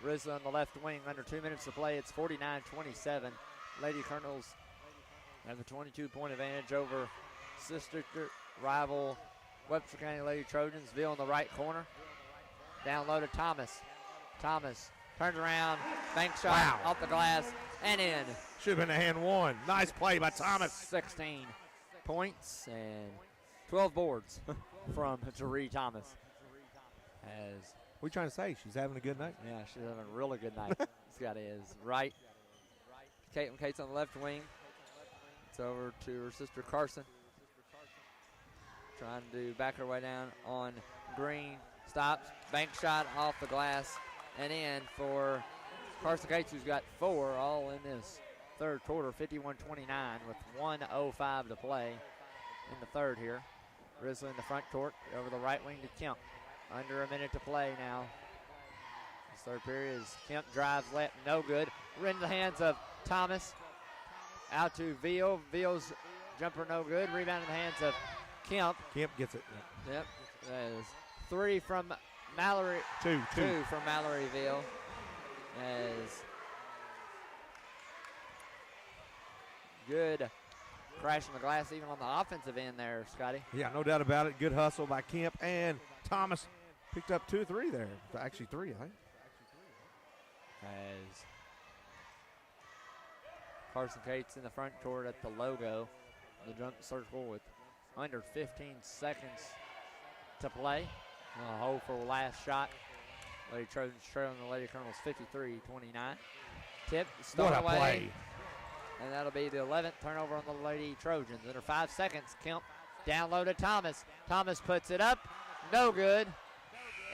Risley on the left wing, under 2 minutes to play, it's 49-27. Lady Colonels have a 22-point advantage over sister rival Webster County Lady Trojans. Veal in the right corner. Down low to Thomas. Thomas turns around, bank shot off the glass, and in. Should have been a hand one. Nice play by Thomas. 16 points and 12 boards from Jaree Thomas. As What are you trying to say? She's having a good night? yeah, she's having a really good night. Scott is right. Caitlin Cates on the left wing. It's over to her sister Carson. Trying to back her way down on Green. Stops. Bank shot off the glass and in for Carson Cates, who's got 4 all in this third quarter. 51-29 with 1:05 to play in the third here. Risley in the front court. Over the right wing to Kemp. Under a minute to play now. This third period is Kemp drives left, no good. In the hands of Thomas. Out to Veal. Veal's jumper no good. Rebound in the hands of Kemp. Kemp gets it. Yep. That is 3 from Mallory. Two. Two from Mallory Veal. As good crashing the glass even on the offensive end there, Scotty. Yeah, no doubt about it. Good hustle by Kemp, and Thomas picked up 2 or 3 there. Actually 3, I think. As Carson Cates in the front court at the logo, the jump circle with under 15 seconds to play. A hole for the last shot. Lady Trojans trailing the Lady Colonels 53-29. Tip, start What a away. play. And that'll be the 11th turnover on the Lady Trojans. Under 5 seconds, Kemp down low to Thomas. Thomas puts it up, no good.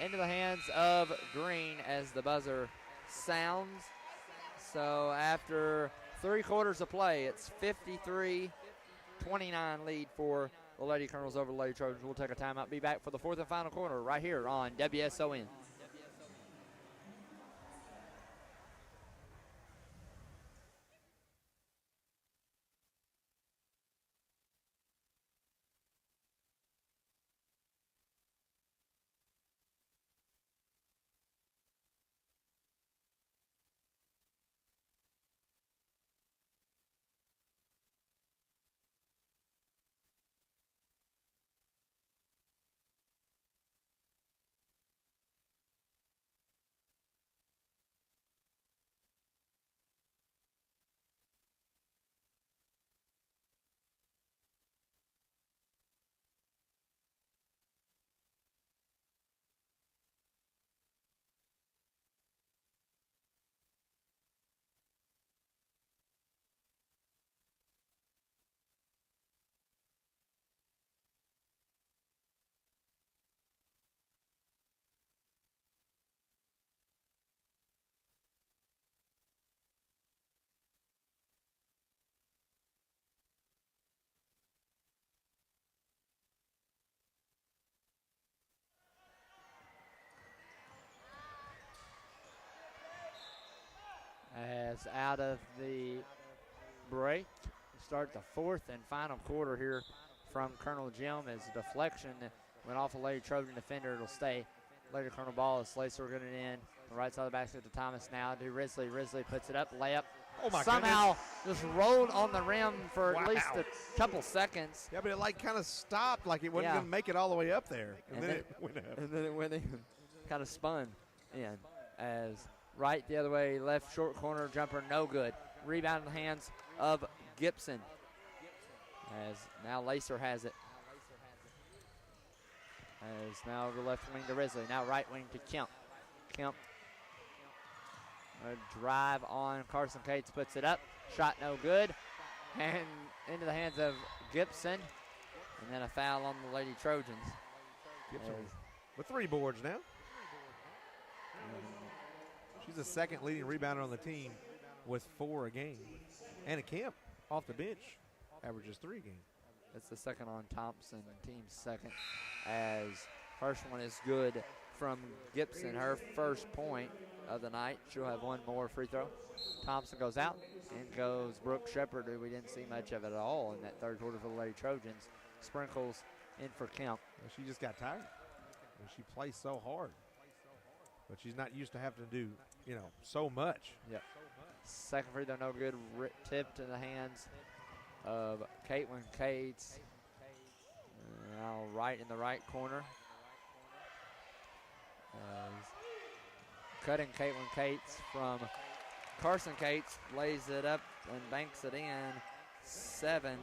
Into the hands of Green as the buzzer sounds. So after 3 quarters of play, it's 53-29 lead for the Lady Colonels over the Lady Trojans. We'll take a timeout. Be back for the 4th and final quarter right here on WSON. As out of the break, start the 4th and final quarter here from Colonel Jim as a deflection went off a Lady Trojan defender. It'll stay. Lady Colonel ball is Slacer getting it in. The right side of the basket to Thomas now to Risley. Risley puts it up, layup. Oh my Somehow goodness. just rolled on the rim for at Wow. least a couple seconds. Yeah, but it like kind of stopped, like it wasn't Yeah. going to make it all the way up there. And then then- it went up. And then it went in, kind of spun in as right the other way, left short corner jumper, no good. Rebound in the hands of Gibson. As now Lacer has it. As now the left wing to Risley. Now right wing to Kemp. Kemp. A drive on Carson Cates, puts it up. Shot no good. And into the hands of Gibson. And then a foul on the Lady Trojans. Gibson with 3 boards now. She's the second leading rebounder on the team with 4 a game. Anna Kemp off the bench averages 3 a game. That's the second on Thompson, team's second, as first one is good from Gibson, her first point of the night. She'll have one more free throw. Thompson goes out, and goes Brooke Shepard, who we didn't see much of it at all in that third quarter for the Lady Trojans. Sprinkles in for Kemp. She just got tired. She plays so hard. But she's not used to having to do, so much. Yep. Second free throw, no good. Tipped in the hands of Caitlin Cates. Now right in the right corner. Cutting Caitlin Cates from Carson Cates, lays it up and banks it in. 7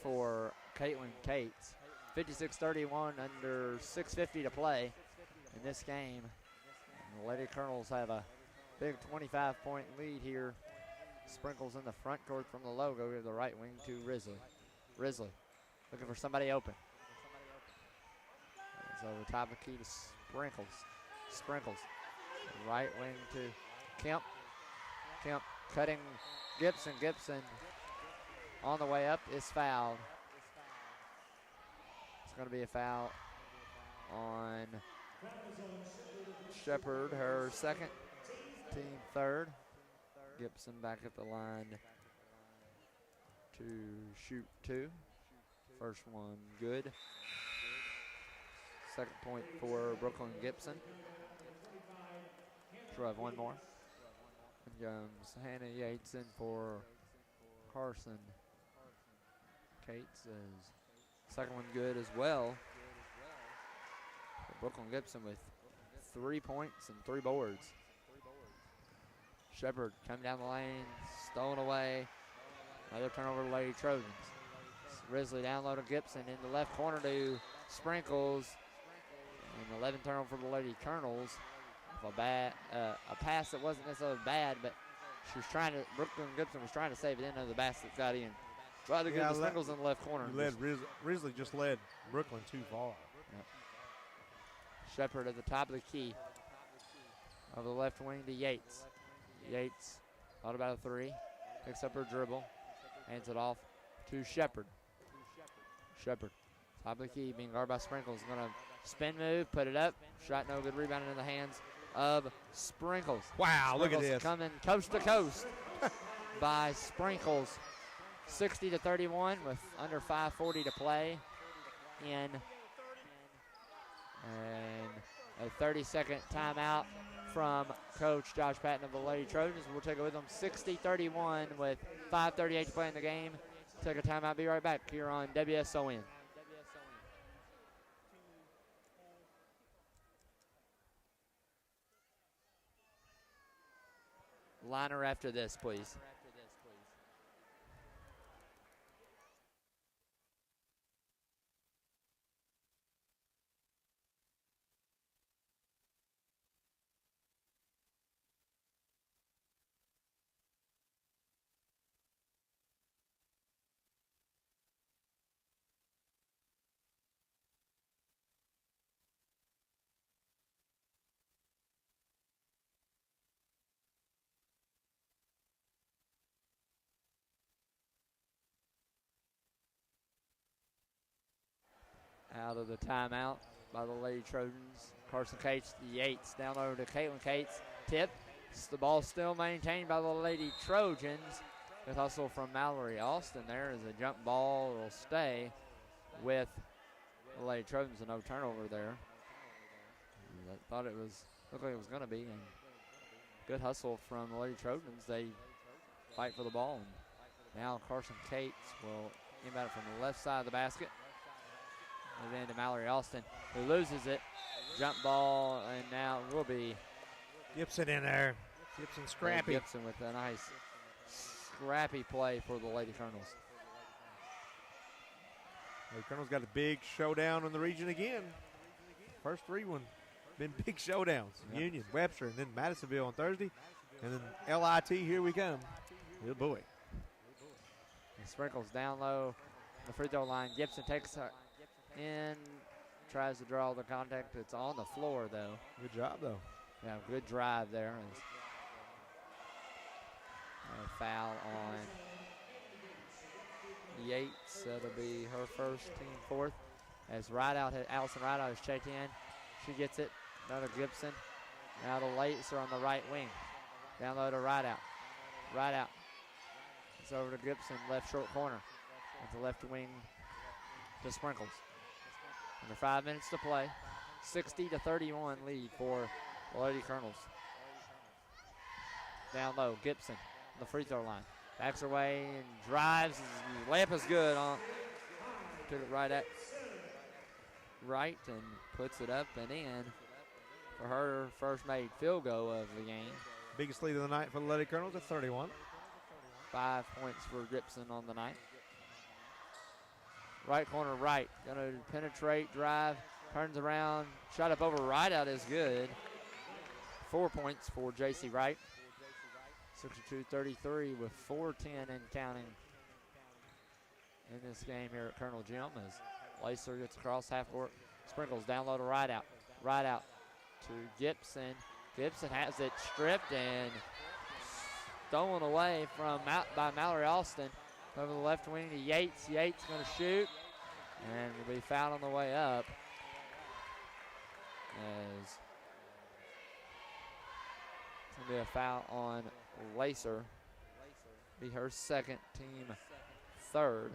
for Caitlin Cates. 56-31, under 6:50 to play in this game. And the Lady Colonels have a big 25-point lead here. Sprinkles in the front court from the logo to the right wing to Risley. Risley looking for somebody open. So the top of the key to Sprinkles. Sprinkles. Right wing to Kemp. Kemp cutting Gibson. Gibson on the way up is fouled. It's going to be a foul on Shepard, her second, team third. Gibson back at the line to shoot 2. First one good. Second point for Brooklyn Gibson. She'll have one more. And comes Hannah Yates in for Carson. Cates is second one good as well. Brooklyn Gibson with 3 points and 3 boards. Shepard coming down the lane, stolen away. Another turnover to Lady Trojans. Risley down low to Gibson in the left corner to Sprinkles. And 11 turnover for the Lady Colonels. A pass that wasn't necessarily bad, but Brooklyn Gibson was trying to save it in, and the basket got in. Rather good to Sprinkles in the left corner. Risley just led Brooklyn too far. Yep. Shepard at the top of the key of the left wing to Yates. Yates thought about a 3, picks up her dribble, hands it off to Shepard. Shepard, top of the key, being guarded by Sprinkles, going to spin move, put it up, shot no good, rebound in the hands of Sprinkles. Wow, look at this. Coming coast to coast by Sprinkles. 60-31 with under 5:40 to play in, and a 30-second timeout from Coach Josh Patton of the Lady Trojans. We'll take it with them 60-31 with 5:38 to play in the game. Take a timeout, be right back here on WSON. Liner after this, please. Out of the timeout by the Lady Trojans. Carson Cates, Yates down over to Caitlin Cates. Tip. The ball still maintained by the Lady Trojans. Good hustle from Mallory Austin. There is a jump ball. It'll stay with the Lady Trojans. A no turnover there. I thought it was, looked like it was going to be. And good hustle from the Lady Trojans. They fight for the ball. And now Carson Cates will inbound it from the left side of the basket. And then to Mallory Austin, who loses it. Jump ball, and now it will be Gibson in there. Gibson scrappy. Gibson with a nice scrappy play for the Lady Colonels. Lady Colonels got a big showdown in the region again. First 3 been big showdowns. Yep. Union, Webster, and then Madisonville on Thursday. And then LIT, here we come. Good boy. And Sprinkles down low. The free throw line. Gibson takes in, tries to draw the contact. It's on the floor, though. Good job, though. Yeah, good drive there. A foul on Yates. That'll be her first, team fourth. As Allison Rideout has checked in. She gets it. Another Gibson. Now the Lates are on the right wing. Down low to Rideout. Rideout. It's over to Gibson, left short corner. At the left wing to Sprinkles. Under 5 minutes to play. 60-31 lead for the Lady Colonels. Down low, Gibson on the free throw line. Backs her way and drives. Layup is good. Took it right at right and puts it up and in for her first made field goal of the game. Biggest lead of the night for the Lady Colonels at 31. 5 points for Gibson on the night. Right corner right. Going to penetrate, drive, turns around. Shot up over Rideout is good. 4 points for J.C. Wright. 62-33 with 4:10 and counting in this game here at Colonel Jim as Lacer gets across half court. Sprinkles down low to Rideout. Rideout to Gibson. Gibson has it stripped and stolen away by Mallory Alston. Over the left wing to Yates. Yates going to shoot and will be fouled on the way up as it's going to be a foul on Lacer. Be her second, team third.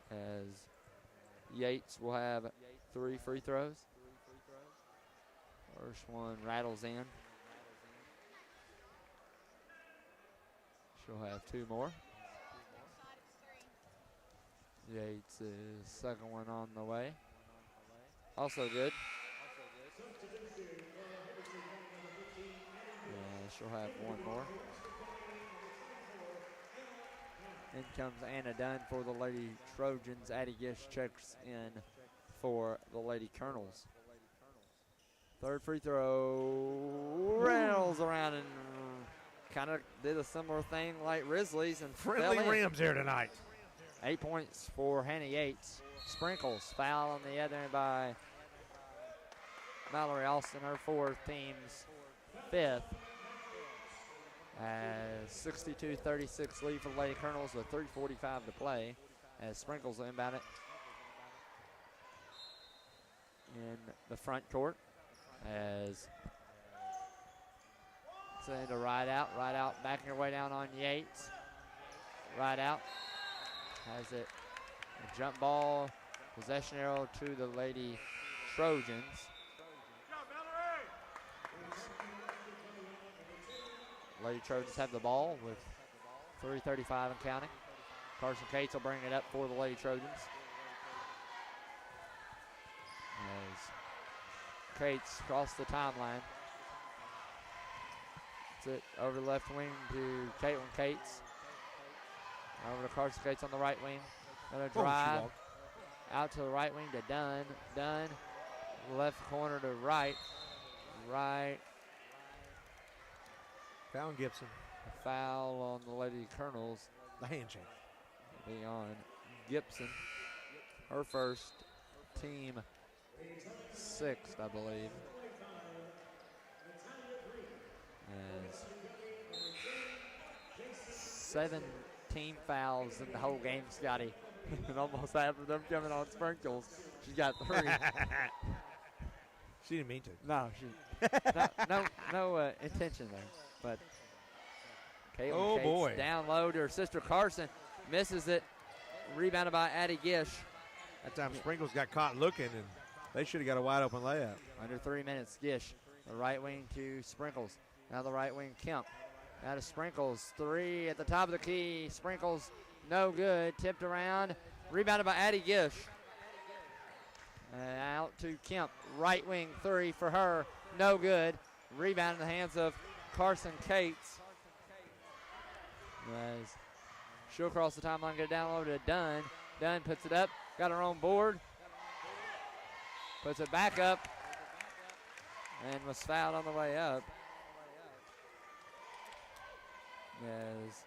As Yates will have 3 free throws. First one rattles in. She'll have 2 more. Yates' second one on the way. Also good. She'll have 1 more. In comes Anna Dunn for the Lady Trojans. Addie Gish checks in for the Lady Colonels. Third free throw rattles around and kind of did a similar thing like Risley's and Friendly rims here tonight. 8 points for Hannah Yates. Sprinkles foul on the other end by Mallory Alston, her 4th, team's 5th. As 62-36 lead for the Lady Colonels with 3:45 to play as Sprinkles will inbound it in the front court as it's into Rideout. Rideout backing her way down on Yates. Rideout has it. A jump ball, possession arrow to the Lady Trojans. Lady Trojans have the ball with 3:35 and counting. Carson Cates will bring it up for the Lady Trojans. As Cates across the timeline. It's it over the left wing to Caitlin Cates. Over to Carson Cates on the right wing. Gonna drive out to the right wing to Dunn. Dunn, left corner to right. Right. Foul on Gibson. A foul on the Lady Colonels. The handshake. Be on Gibson. Her first, team 6th, I believe. As 7 team fouls in the whole game, Scotty. And almost half of them coming on Sprinkles. She's got 3. She didn't mean to. No, no intention there. But Caitlin Cates down low to her sister Carson. Misses it. Rebounded by Addie Gish. That time Sprinkles got caught looking, and they should have got a wide open layup. Under 3 minutes, Gish. The right wing to Sprinkles. Now the right wing, Kemp. Now to Sprinkles. 3 at the top of the key. Sprinkles, no good. Tipped around. Rebounded by Addie Gish. Out to Kemp. Right wing 3 for her. No good. Rebound in the hands of Carson Cates. As she'll cross the timeline, get it down low to Dunn. Dunn puts it up. Got her own board. Puts it back up. And was fouled on the way up. As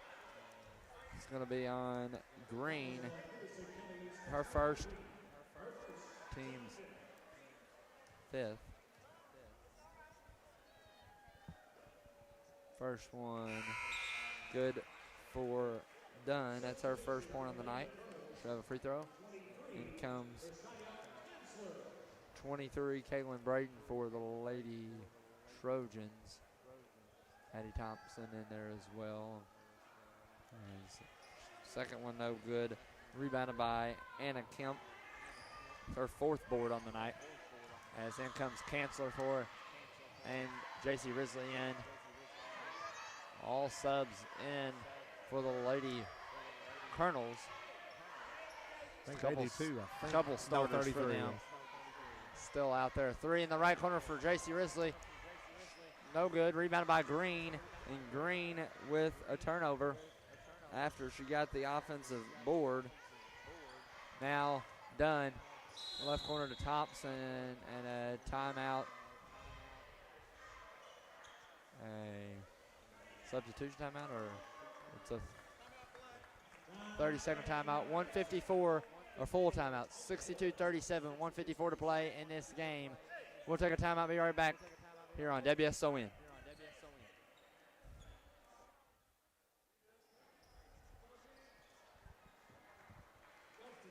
it's going to be on Green. Her first, team's 5th. First one, good for Dunn. That's her first point on the night. She'll have a free throw. In comes 23, Caitlin Braden for the Lady Trojans. Addie Thompson in there as well. Second one, no good. Rebounded by Anna Kemp. Her 4th board on the night. As in comes Chancellor for and J.C. Risley in. All subs in for the Lady Colonels. I think they do too. Couple starters for them. Still out there. 3 in the right corner for J.C. Risley. No good. Rebounded by Green. And Green with a turnover after she got the offensive board. Now Dunn. Left corner to Thompson and a timeout. A substitution timeout, or it's a 30-second timeout. 154, or full timeout. 62-37, 154 to play in this game. We'll take a timeout, be right back here on WSON.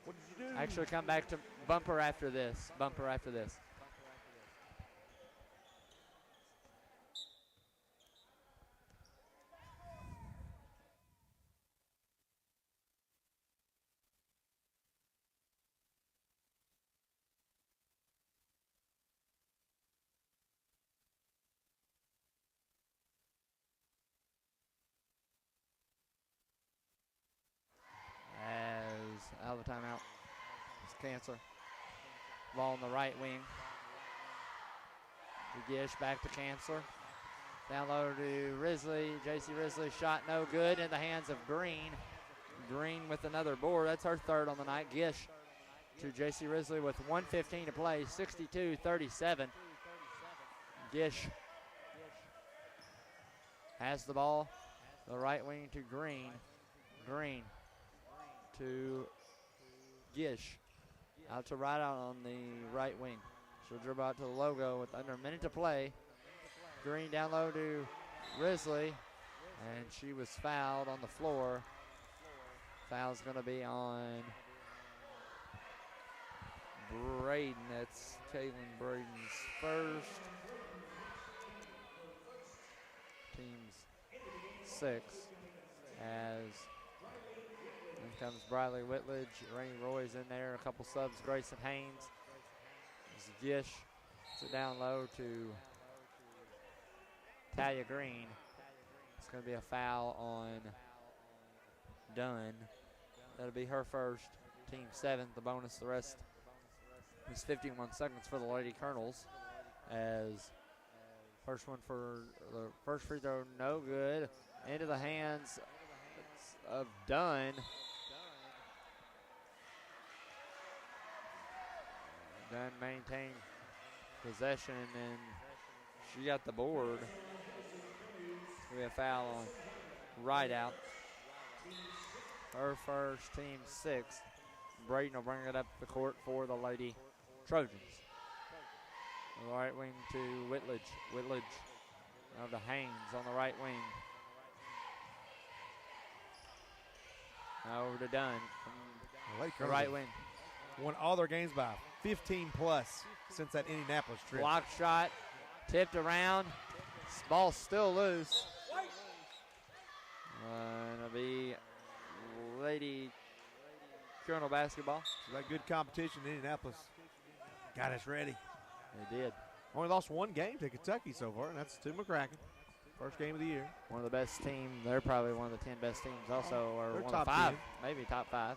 What did you do? Actually, come back to bumper after this. As out of the timeout, it's Chancellor. Ball on the right wing. Gish back to Chancellor. Down low to Risley. J.C. Risley shot no good in the hands of Green. Green with another board. That's her 3rd on the night. Gish to J.C. Risley with 1:15 to play. 62-37. Gish has the ball. The right wing to Green. Green to Gish. Out to right out on the right wing. She'll dribble out to the logo with under a minute to play. Green down low to Risley. And she was fouled on the floor. Foul's going to be on Braden. That's Caitlin Braden's first. Team's 6. As in comes Briley Whitledge. Rainey Roy's in there. A couple subs. Grayson Haynes. Gish. It's down low to Talia Green. It's going to be a foul on Dunn. That'll be her first. Team 7th. The bonus, the rest is 51 seconds for the Lady Colonels. As first one for the first free throw, no good. Into the hands of Dunn. Dunn maintained possession, and she got the board. We have a foul on right out. Her first, team 6. Braden will bring it up the court for the Lady Trojans. The right wing to Whitledge. Whitledge of the Haynes on the right wing. Now over to Dunn. The right wing. Won all their games by 15 plus since that Indianapolis trip. Block shot, tipped around. Ball still loose. It'll be Lady Colonel basketball. So that good competition in Indianapolis got us ready. They did. Only lost one game to Kentucky so far, and that's to McCracken. First game of the year. One of the best teams. They're probably one of the 10 best teams also, or They're one top of 5, 10. maybe top 5.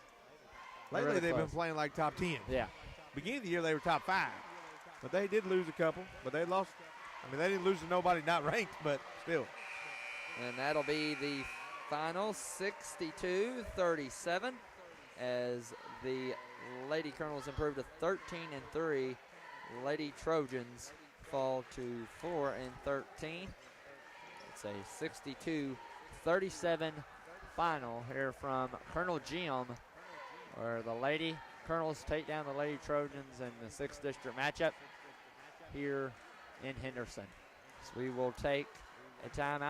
Lately, really they've close. been playing like top 10. Yeah. Beginning of the year, they were top 5. But they did lose a couple. But they lost. I mean, they didn't lose to nobody not ranked, but still. And that'll be the final 62-37 as the Lady Colonels improve to 13-3. Lady Trojans fall to 4-13. It's a 62-37 final here from Colonel Jim, where the Lady Colonels take down the Lady Trojans in the 6th district matchup here in Henderson. So we will take a timeout.